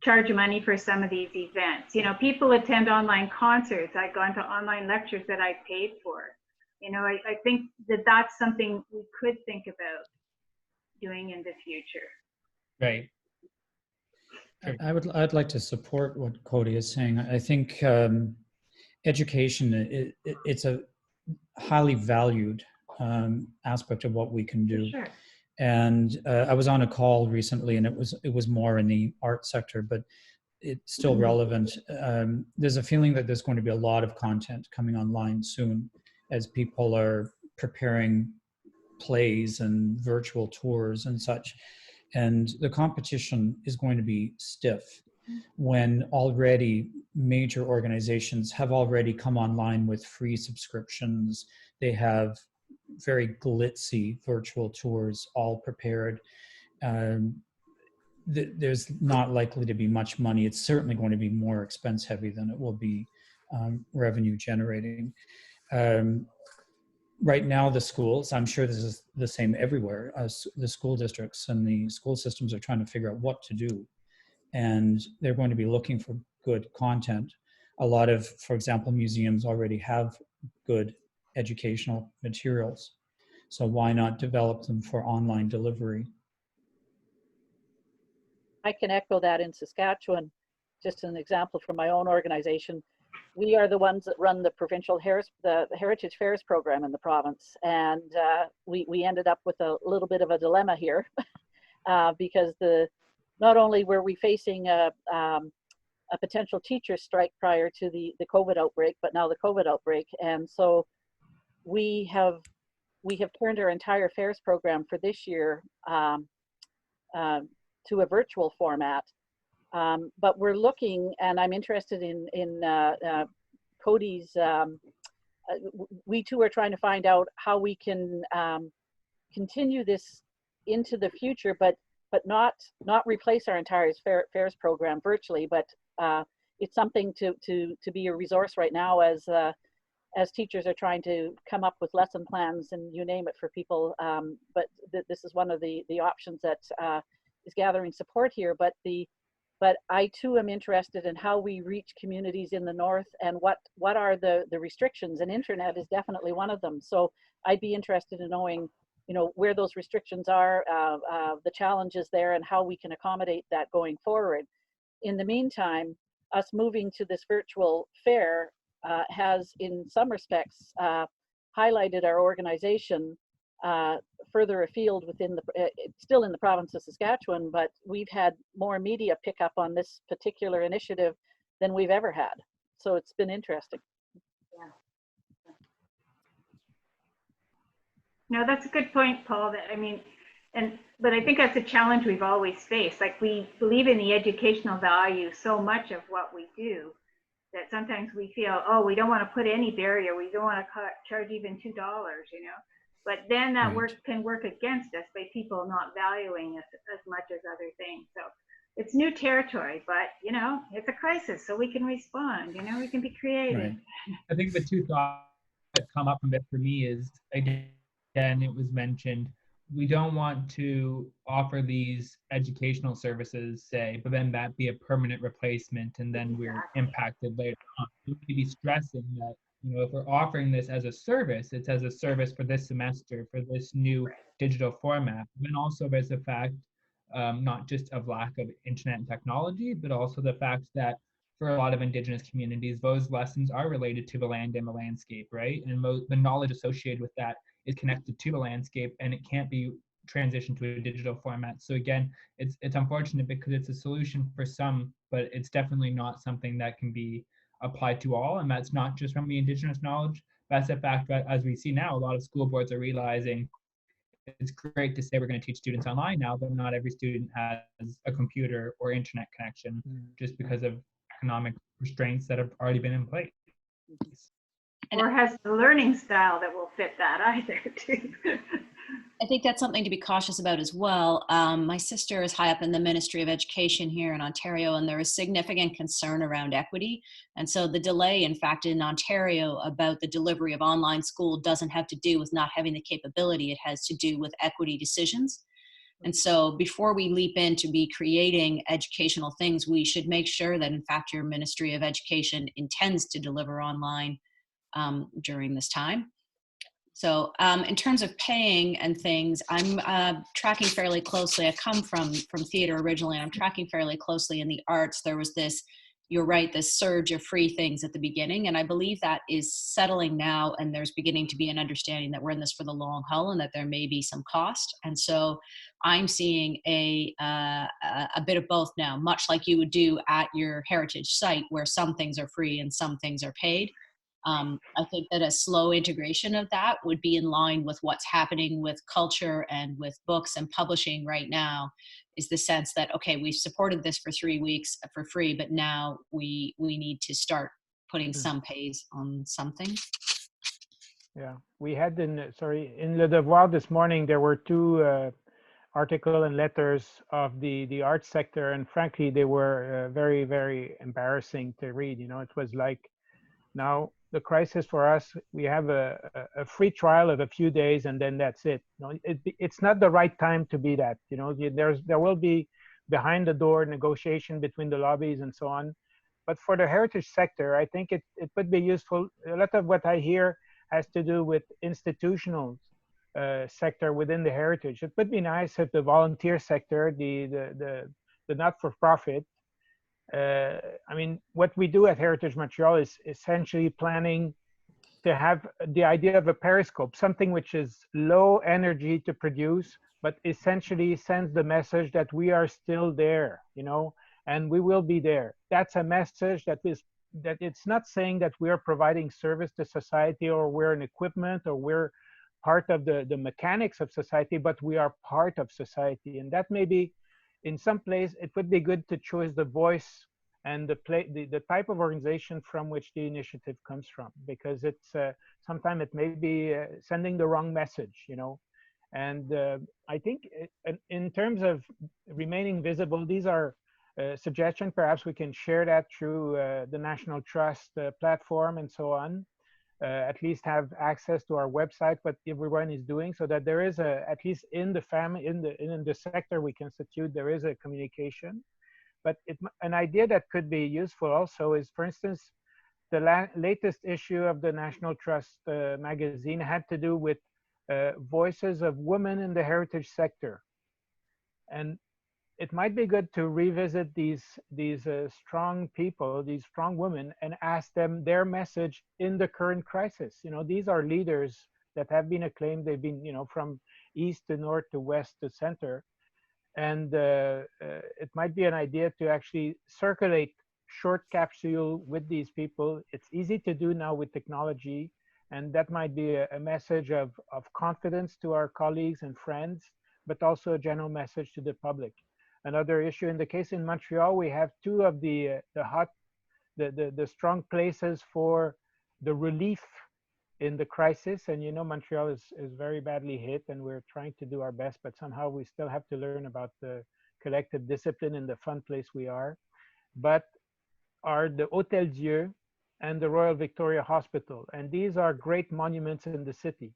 charge money for some of these events. People attend online concerts. I've gone to online lectures that I paid for. I think that that's something we could think about doing in the future. Right. I'd like to support what Cody is saying. I think education, it's a highly valued aspect of what we can do. Sure. And I was on a call recently, and it was more in the art sector, but it's still relevant. There's a feeling that there's going to be a lot of content coming online soon as people are preparing plays and virtual tours and such. And the competition is going to be stiff when already major organizations have already come online with free subscriptions. They have very glitzy virtual tours all prepared. There's not likely to be much money. It's certainly going to be more expense heavy than it will be revenue generating. Right now, the schools, I'm sure this is the same everywhere, the school districts and the school systems are trying to figure out what to do. And they're going to be looking for good content. A lot of, for example, museums already have good educational materials. So why not develop them for online delivery? I can echo that. In Saskatchewan, just an example from my own organization. We are the ones that run the provincial the Heritage Fairs program in the province. And we ended up with a little bit of a dilemma here because not only were we facing a potential teacher strike prior to the COVID outbreak, but now the COVID outbreak. And so we have turned our entire fairs program for this year to a virtual format. But we're looking, and I'm interested in Cody's, we too are trying to find out how we can continue this into the future, but not replace our entire fairs program virtually, but it's something to be a resource right now as teachers are trying to come up with lesson plans and you name it for people. But this is one of the options that is gathering support here. But I too am interested in how we reach communities in the north and what are the restrictions, and internet is definitely one of them. So I'd be interested in knowing, where those restrictions are, the challenges there, and how we can accommodate that going forward. In the meantime, us moving to this virtual fair has, in some respects, highlighted our organization further afield within the, it's still in the province of Saskatchewan, but we've had more media pick up on this particular initiative than we've ever had. So it's been interesting. No, that's a good point, Paul. That, I mean, but I think that's a challenge we've always faced. Like, we believe in the educational value so much of what we do that sometimes we feel, oh, we don't want to put any barrier. We don't want to charge even $2, you know. But then that can work against us by people not valuing us as much as other things. So it's new territory, but you know, it's a crisis, so we can respond. You know, we can be creative. Right. I think the two thoughts that come up from it for me is, again, it was mentioned, we don't want to offer these educational services, say, but then that be a permanent replacement, and then we're impacted later on. We need to be stressing that, you know, if we're offering this as a service, it's as a service for this semester, for this new digital format. And then also there's the fact, not just of lack of internet and technology, but also the fact that for a lot of Indigenous communities, those lessons are related to the land and the landscape, right? And the knowledge associated with that is connected to the landscape, and it can't be transitioned to a digital format. So again, it's unfortunate because it's a solution for some, but it's definitely not something that can be applied to all. And that's not just from the Indigenous knowledge. That's a fact that, as we see now, a lot of school boards are realizing it's great to say we're going to teach students online now, but not every student has a computer or internet connection just because of economic restraints that have already been in place. Or has the learning style that will fit that either too. I think that's something to be cautious about as well. My sister is high up in the Ministry of Education here in Ontario, and there is significant concern around equity. And so the delay, in fact, in Ontario about the delivery of online school doesn't have to do with not having the capability. It has to do with equity decisions. And so before we leap in to be creating educational things, we should make sure that, in fact, your Ministry of Education intends to deliver online during this time. So in terms of paying and things, I'm tracking fairly closely. I come from theater originally, and I'm tracking fairly closely in the arts. There was this, you're right, this surge of free things at the beginning, and I believe that is settling now, and there's beginning to be an understanding that we're in this for the long haul and that there may be some cost. And so I'm seeing a bit of both now, much like you would do at your heritage site, where some things are free and some things are paid. I think that a slow integration of that would be in line with what's happening with culture and with books and publishing right now, is the sense that, okay, we've supported this for 3 weeks for free, but now we need to start putting some pays on something. Yeah, we had in Le Devoir this morning, there were two articles and letters of the arts sector, and frankly, they were very, very embarrassing to read. You know, it was like, now the crisis for us, we have a free trial of a few days, and then that's it. You know, it's not the right time to be that. You know, there will be behind the door negotiation between the lobbies and so on. But for the heritage sector, I think it would be useful. A lot of what I hear has to do with institutional sector within the heritage. It would be nice if the volunteer sector, the not-for-profit, I mean, what we do at Heritage Montreal is essentially planning to have the idea of a periscope, something which is low energy to produce, but essentially sends the message that we are still there, you know, and we will be there. That's a message that it's not saying that we are providing service to society, or we're an equipment, or we're part of the mechanics of society, but we are part of society. And that may be, in some place, it would be good to choose the voice and the type of organization from which the initiative comes from, because it's sometimes it may be sending the wrong message, you know. And I think in terms of remaining visible, these are suggestions. Perhaps we can share that through the National Trust platform and so on. At least have access to our website, what everyone is doing, so that there is at least in the family, in the sector we constitute, there is a communication. But an idea that could be useful also is, for instance, the latest issue of the National Trust magazine had to do with voices of women in the heritage sector. And it might be good to revisit these strong people, these strong women, and ask them their message in the current crisis. You know, these are leaders that have been acclaimed. They've been, you know, from east to north to west to center. And it might be an idea to actually circulate short capsule with these people. It's easy to do now with technology, and that might be a message of confidence to our colleagues and friends, but also a general message to the public. Another issue in the case in Montreal, we have two of the strong places for the relief in the crisis. And you know, Montreal is very badly hit, and we're trying to do our best, but somehow we still have to learn about the collective discipline in the fun place we are. But are the Hôtel Dieu and the Royal Victoria Hospital. And these are great monuments in the city.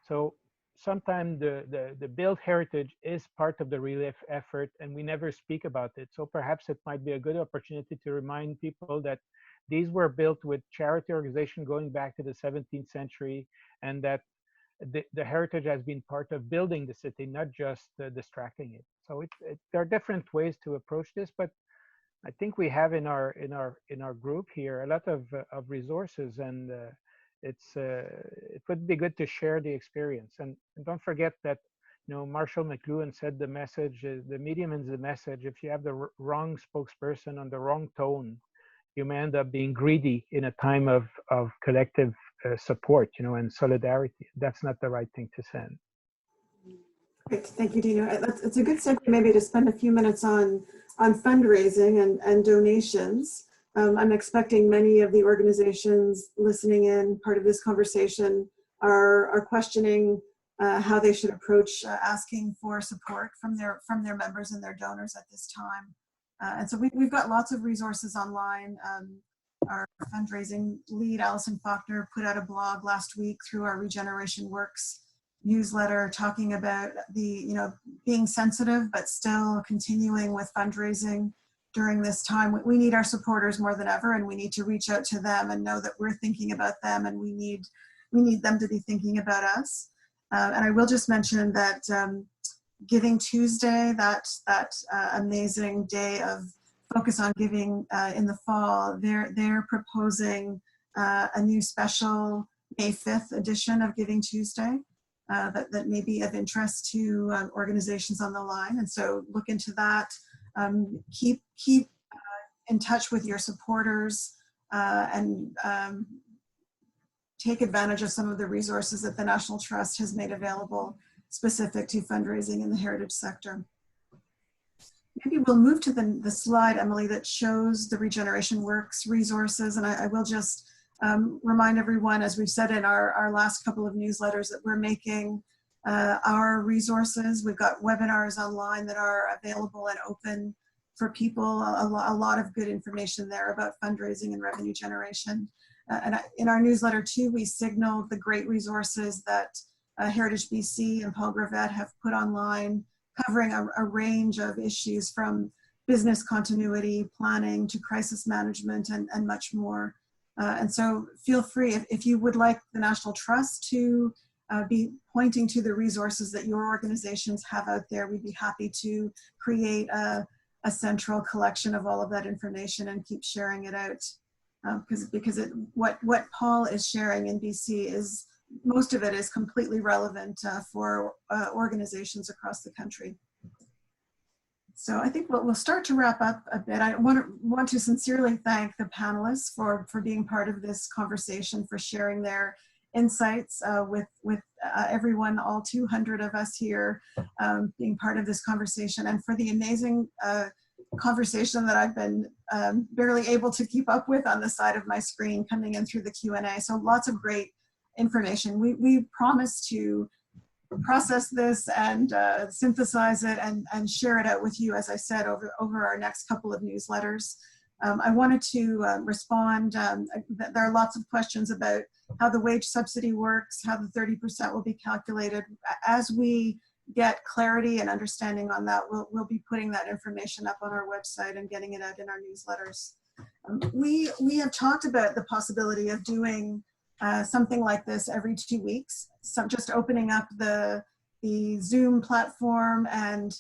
So sometimes the built heritage is part of the relief effort, and we never speak about it. So perhaps it might be a good opportunity to remind people that these were built with charity organization going back to the 17th century, and that the heritage has been part of building the city, not just distracting it. So there are different ways to approach this, but I think we have in our group here a lot of resources, and it would be good to share the experience. And don't forget that, you know, Marshall McLuhan said the message, the medium is the message. If you have the wrong spokesperson on the wrong tone, you may end up being greedy in a time of collective support, you know, and solidarity. That's not the right thing to send. Great, thank you, Dino. It's a good segue maybe to spend a few minutes on fundraising and donations. I'm expecting many of the organizations listening in, part of this conversation, are questioning how they should approach asking for support from their members and their donors at this time. And so we've got lots of resources online. Our fundraising lead, Alison Faulkner, put out a blog last week through our Regeneration Works newsletter talking about being sensitive, but still continuing with fundraising during this time. We need our supporters more than ever, and we need to reach out to them and know that we're thinking about them, and we need them to be thinking about us. And I will just mention that Giving Tuesday, that amazing day of Focus on Giving in the fall, they're proposing a new special May 5th edition of Giving Tuesday that may be of interest to organizations on the line. And so look into that. Keep in touch with your supporters and take advantage of some of the resources that the National Trust has made available specific to fundraising in the heritage sector. Maybe we'll move to the slide, Emily, that shows the Regeneration Works resources. And I will just remind everyone, as we've said in our last couple of newsletters, that we're making our resources. We've got webinars online that are available and open for people, a lot of good information there about fundraising and revenue generation. And in our newsletter too, we signaled the great resources that Heritage BC and Paul Gravette have put online, covering a range of issues from business continuity, planning to crisis management and much more. And so feel free, if you would like the National Trust to be pointing to the resources that your organizations have out there, we'd be happy to create a central collection of all of that information and keep sharing it out. Because what Paul is sharing in BC is, most of it is completely relevant for organizations across the country. So I think we'll start to wrap up a bit. I want to sincerely thank the panelists for being part of this conversation, for sharing their insights with everyone, all 200 of us here being part of this conversation, and for the amazing conversation that I've been barely able to keep up with on the side of my screen coming in through the Q&A. So lots of great information. We promise to process this and synthesize it and share it out with you, as I said, over our next couple of newsletters. I wanted to respond. There are lots of questions about how the wage subsidy works, how the 30% will be calculated. As we get clarity and understanding on that, we'll be putting that information up on our website and getting it out in our newsletters. We have talked about the possibility of doing something like this every 2 weeks. So just opening up the Zoom platform, and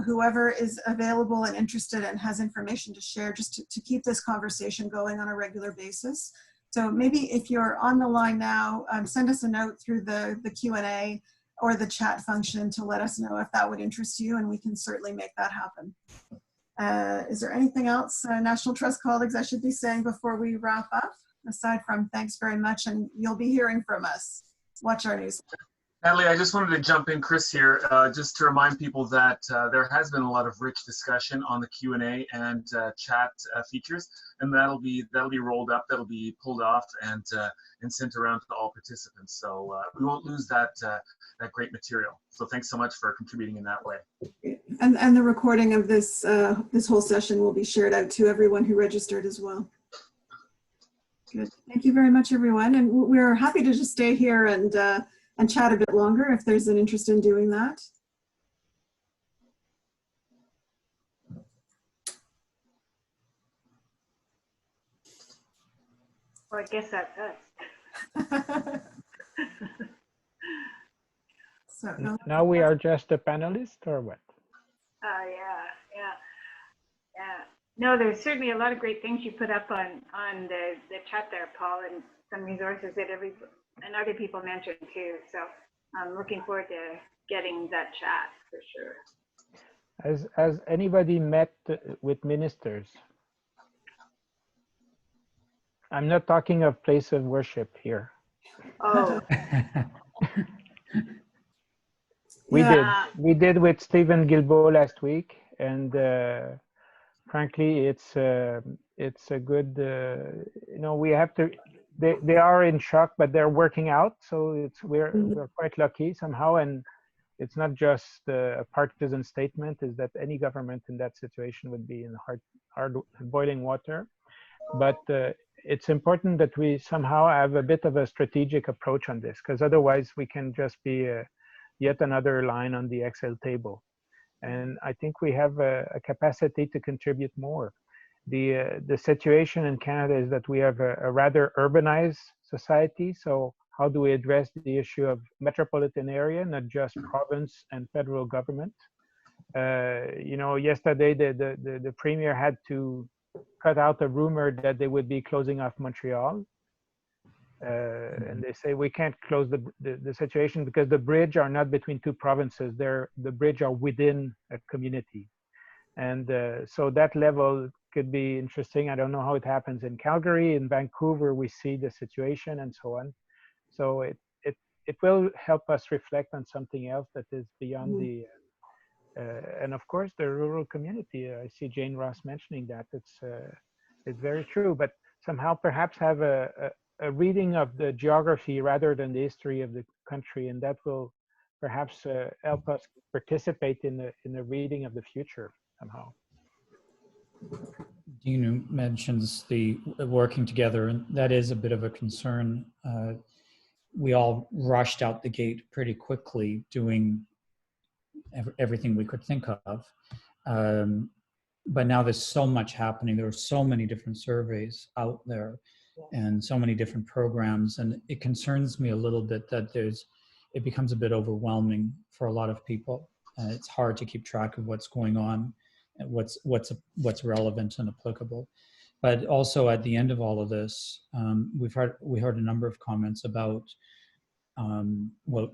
whoever is available and interested and has information to share, just to keep this conversation going on a regular basis. So maybe if you're on the line now, send us a note through the Q&A or the chat function to let us know if that would interest you, and we can certainly make that happen. Is there anything else, National Trust colleagues, I should be saying before we wrap up? Aside from thanks very much, and you'll be hearing from us. Watch our news. Natalie, I just wanted to jump in, Chris here, just to remind people that there has been a lot of rich discussion on the Q&A and chat features, and that'll be rolled up, that'll be pulled off and sent around to all participants. So we won't lose that great material. So thanks so much for contributing in that way. And the recording of this this whole session will be shared out to everyone who registered as well. Good. Thank you very much, everyone. And we're happy to just stay here and chat a bit longer if there's an interest in doing that. Well, I guess that's us. So, no. Now we are just a panelist, or what? Yeah. No, there's certainly a lot of great things you put up on the chat there, Paul, and some resources that other people mentioned too. So I'm looking forward to getting that chat for sure. Has anybody met with ministers? I'm not talking of place of worship here. Oh, We did with Stephen Guilbeault last week, and frankly, it's a good. We have to. They are in shock, but they're working out. So we're quite lucky somehow, and it's not just a partisan statement. Is that any government in that situation would be in hard boiling water, but it's important that we somehow have a bit of a strategic approach on this, because otherwise we can just be yet another line on the Excel table. And I think we have a capacity to contribute more. The situation in Canada is that we have a rather urbanized society. So how do we address the issue of metropolitan area, not just province and federal government? Yesterday the premier had to cut out a rumor that they would be closing off Montreal. And they say we can't close the situation because the bridge are not between two provinces. The bridge are within a community. And so that level could be interesting. I don't know how it happens in Calgary. In Vancouver, we see the situation and so on. So it will help us reflect on something else that is beyond the, and of course, the rural community. I see Jane Ross mentioning that. It's very true, but somehow perhaps have a reading of the geography rather than the history of the country, and that will perhaps help us participate in the reading of the future somehow. Dinu mentions the working together, and that is a bit of a concern. We all rushed out the gate pretty quickly, doing everything we could think of. But now there's so much happening. There are so many different surveys out there and so many different programs. And it concerns me a little bit that it becomes a bit overwhelming for a lot of people. It's hard to keep track of what's going on and what's relevant and applicable. But also at the end of all of this, we heard a number of comments about,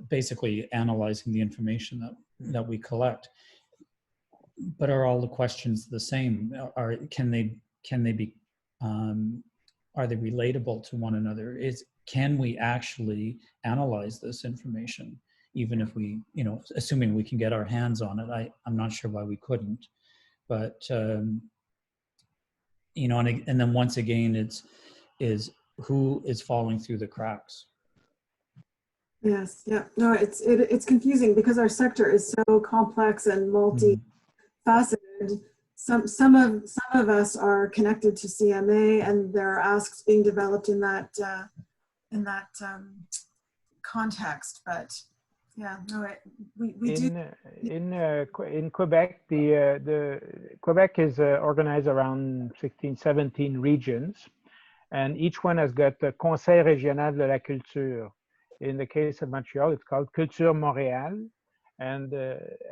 basically analyzing the information that we collect. But are all the questions the same? Can they be? Are they relatable to one another? Can we actually analyze this information, even if we, assuming we can get our hands on it? I'm not sure why we couldn't, but and then once again, is who is falling through the cracks? Yes, yeah, no, it's confusing because our sector is so complex and multi-faceted. Some of us are connected to CMA, and there are asks being developed in that context. But yeah, no, we do. In Quebec, the Quebec is organized around 16, 17 regions, and each one has got a Conseil Régional de la Culture. In the case of Montreal, it's called Culture Montréal, and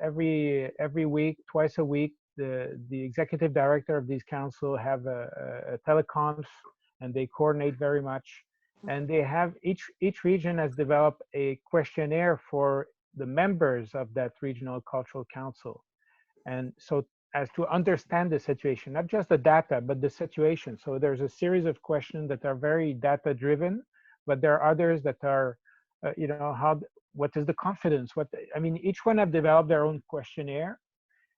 every week, twice a week, the executive director of these council have a teleconf, and they coordinate very much. And they have each region has developed a questionnaire for the members of that regional cultural council. And so as to understand the situation, not just the data, but the situation. So there's a series of questions that are very data driven, but there are others that are, you know, what is the confidence? I mean, each one have developed their own questionnaire.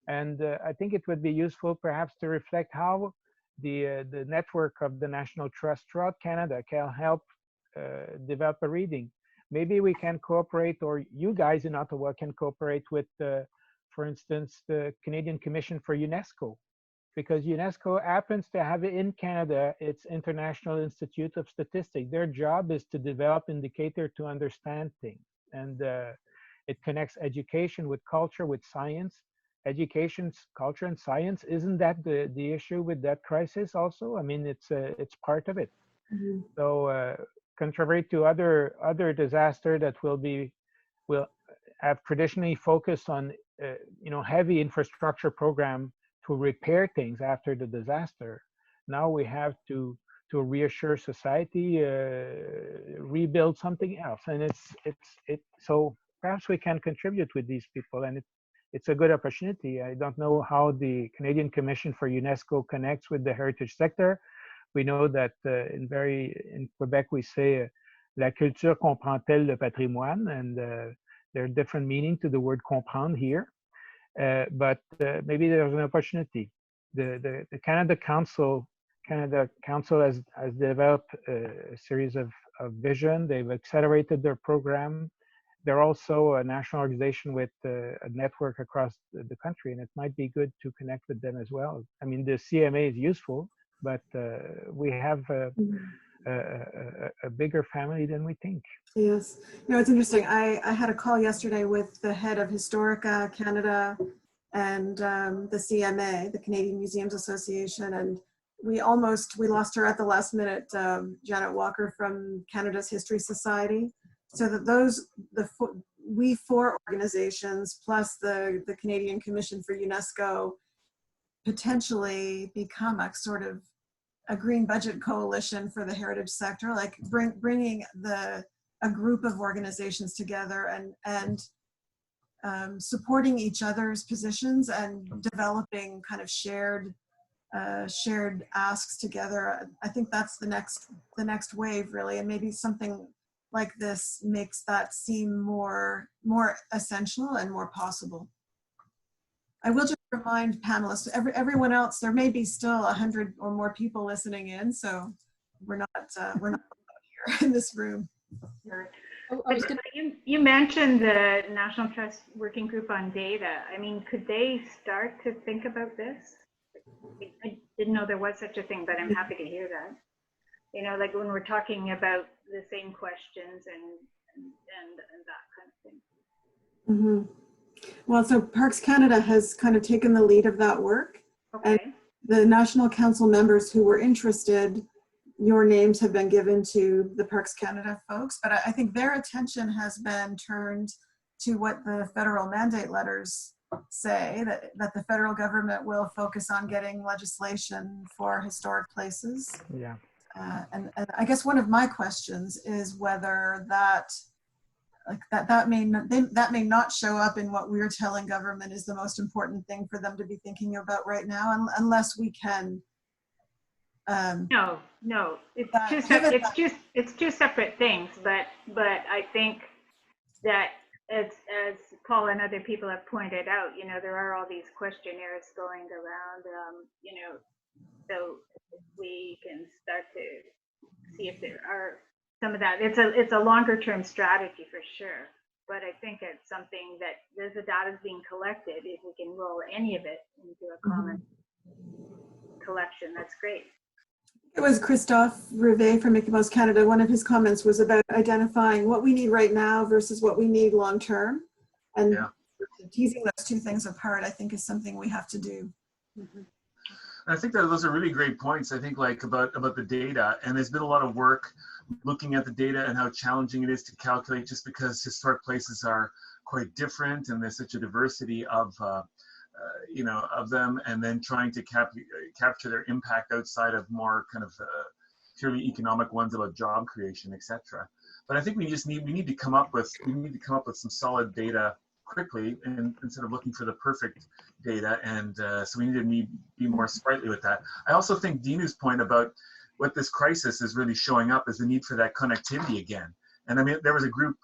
And I think it would be useful perhaps to reflect how the network of the National Trust throughout Canada can help develop a reading. Maybe we can cooperate, or you guys in Ottawa can cooperate with, for instance, the Canadian Commission for UNESCO, because UNESCO happens to have in Canada its International Institute of Statistics. Their job is to develop indicators to understand things. And it connects education with culture, with science. Education, culture, and science, isn't that the issue with that crisis also? I mean, it's part of it. Mm-hmm. So contrary to other disaster that will have traditionally focused on you know, heavy infrastructure program to repair things after the disaster, now we have to reassure society, rebuild something else. And so perhaps we can contribute with these people, and it's a good opportunity. I don't know how the Canadian Commission for UNESCO connects with the heritage sector. We know that in Quebec we say la culture comprend-elle le patrimoine, and there are different meanings to the word comprendre here. But maybe there's an opportunity. The Canada Council has developed a series of vision. They've accelerated their program. They're also a national organization with a network across the country, and it might be good to connect with them as well. I mean, the CMA is useful, but we have a bigger family than we think. Yes. You know, it's interesting. I had a call yesterday with the head of Historica Canada and the CMA, the Canadian Museums Association, and we lost her at the last minute, Janet Walker from Canada's History Society. So that we four organizations plus the Canadian Commission for UNESCO potentially become a sort of a green budget coalition for the heritage sector, like bringing a group of organizations together and supporting each other's positions and developing kind of shared asks together. I think that's the next wave, really, and maybe something like this makes that seem more essential and more possible. I will just remind panelists, everyone else, there may be still 100 or more people listening in, so we're not here in this room. You mentioned the National Trust Working Group on Data. I mean, could they start to think about this? I didn't know there was such a thing, but I'm happy to hear that. You know, like when we're talking about the same questions and that kind of thing. Mm-hmm. Well, so Parks Canada has kind of taken the lead of that work. Okay. And the National Council members who were interested, your names have been given to the Parks Canada folks, but I think their attention has been turned to what the federal mandate letters say, that the federal government will focus on getting legislation for historic places. Yeah. And I guess one of my questions is whether that may not show up in what we're telling government is the most important thing for them to be thinking about right now, unless we can. No, it's two separate things. But I think that as Paul and other people have pointed out, you know, there are all these questionnaires going around, you know, so we can start to see if there are some of that. It's a longer term strategy for sure, but I think it's something that as the data is being collected, if we can roll any of it into a common collection, that's great. It was Christophe Rivet from Mickey Mouse Canada. One of his comments was about identifying what we need right now versus what we need long term, and teasing those two things apart, I think, is something we have to do. Mm-hmm. I think that those are really great points. I think like about the data, and there's been a lot of work looking at the data and how challenging it is to calculate, just because historic places are quite different and there's such a diversity of you know, of them, and then trying to capture their impact outside of more kind of purely economic ones about job creation, etc. But I think we need to come up with some solid data quickly, and instead of looking for the perfect data. And so we need to be more sprightly with that. I also think Dinu's point about what this crisis is really showing up is the need for that connectivity again. And I mean, there was a group,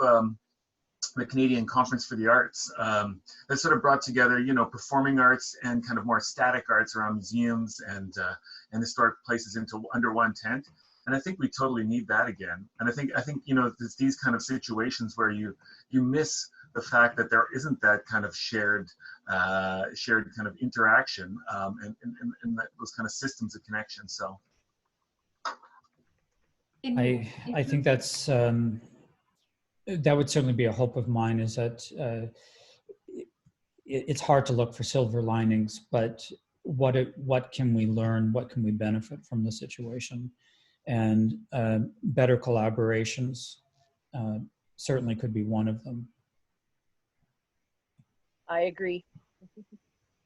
the Canadian Conference for the Arts, that sort of brought together, you know, performing arts and kind of more static arts around museums and historic places under one tent. And I think we totally need that again. And I think you know, it's these kind of situations where you miss the fact that there isn't that kind of shared kind of interaction and those kind of systems of connection. So I think that's that would certainly be a hope of mine, is that it's hard to look for silver linings, but what can we learn? What can we benefit from the situation? And better collaborations certainly could be one of them. I agree.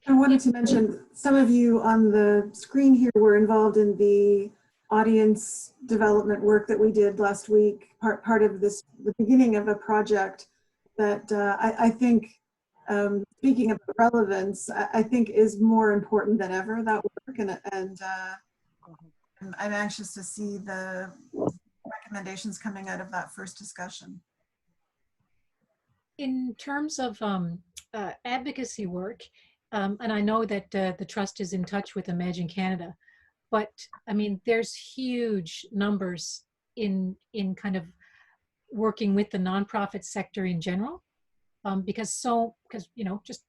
I wanted to mention, some of you on the screen here were involved in the audience development work that we did last week, part of the beginning of a project that I think, speaking of relevance, I think is more important than ever, that work, and I'm anxious to see the recommendations coming out of that first discussion. In terms of advocacy work, and I know that the Trust is in touch with Imagine Canada, but I mean, there's huge numbers in kind of working with the nonprofit sector in general, because you know, just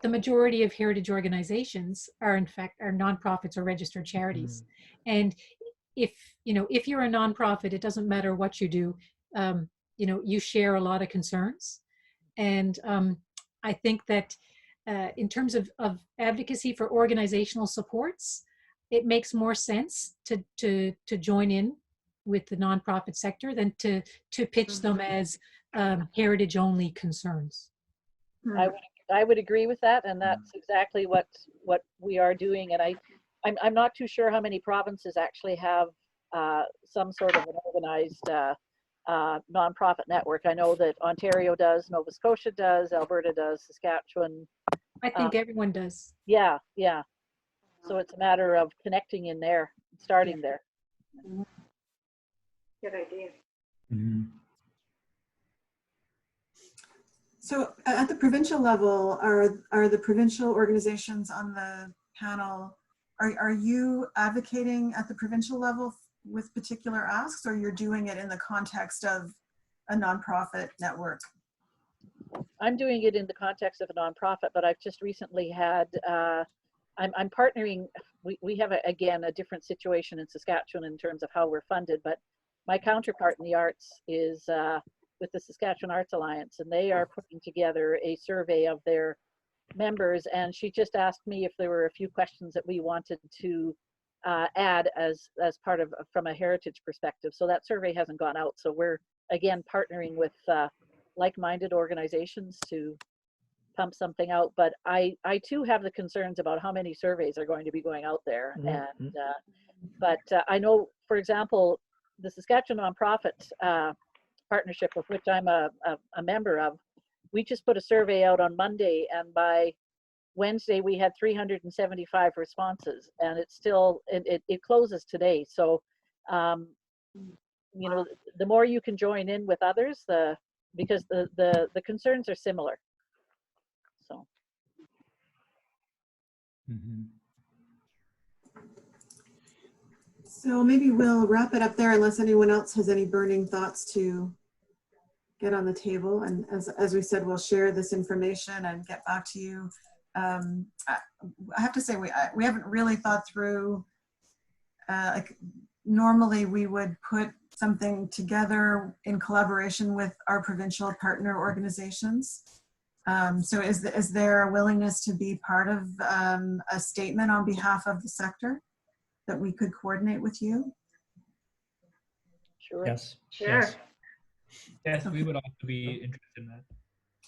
the majority of heritage organizations are in fact nonprofits or registered charities. And if you're a nonprofit, it doesn't matter what you do, you know, you share a lot of concerns. And I think that in terms of advocacy for organizational supports, it makes more sense to join in with the nonprofit sector than to pitch them as heritage only concerns. I would agree with that, and that's exactly what we are doing. And I'm not too sure how many provinces actually have some sort of an organized nonprofit network. I know that Ontario does, Nova Scotia does, Alberta does, Saskatchewan. I think everyone does. Yeah. So it's a matter of connecting in there, starting there. Good idea. Mm-hmm. So at the provincial level, are the provincial organizations on the panel, are you advocating at the provincial level with particular asks, or you're doing it in the context of a nonprofit network? I'm doing it in the context of a nonprofit, but I've just recently had, I'm partnering, we have again a different situation in Saskatchewan in terms of how we're funded, but my counterpart in the arts is with the Saskatchewan Arts Alliance, and they are putting together a survey of their members, and she just asked me if there were a few questions that we wanted to add as part of, from a heritage perspective. So that survey hasn't gone out, so we're again partnering with like-minded organizations to pump something out. But I too have the concerns about how many surveys are going to be going out there. And but I know, for example, the Saskatchewan Nonprofit Partnership, of which I'm a member of, we just put a survey out on Monday, and by Wednesday we had 375 responses, and it's still, it closes today. So you know, the more you can join in with others, because the concerns are similar. So So maybe we'll wrap it up there unless anyone else has any burning thoughts to get on the table. And as we said, we'll share this information and get back to you. I have to say, we haven't really thought through, like normally we would put something together in collaboration with our provincial partner organizations. So is there a willingness to be part of a statement on behalf of the sector that we could coordinate with you? sure. Yes. Sure. Yes, Okay. we would also be interested in that.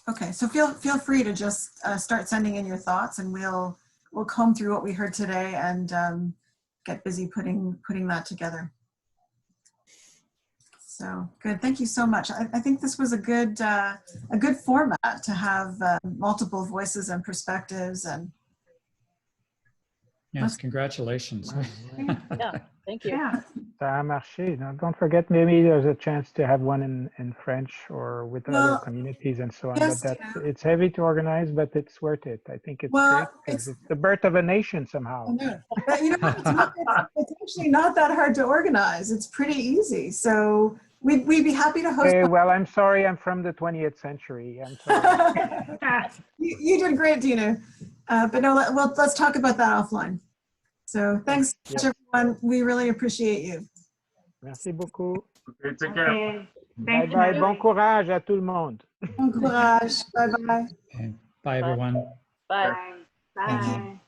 Okay, so feel free to just start sending in your thoughts, and we'll comb through what we heard today and get busy putting that together. So good. Thank you so much. I think this was a good format to have multiple voices and perspectives. And Yes, congratulations. Yeah, thank you. Yeah. Ça a marché. Now, don't forget, maybe there's a chance to have one in French or with Well, other communities and so on. yes, But it's heavy to organize, but it's worth it. I think it's Well, great because it's the birth of a nation somehow. But you know, it's actually not that hard to organize. It's pretty easy. So we'd be happy to host. Okay, well, I'm sorry, I'm from the 20th century. I'm sorry. You did great, Dina. But no, let's talk about that offline. So thanks, everyone. We really appreciate you. Merci beaucoup. Okay, take care. Okay. Bye Thanks, bye. Natalie. Bon courage à tout le monde. Bon courage. Bye bye. Okay. Bye, everyone. Bye. Bye. Bye.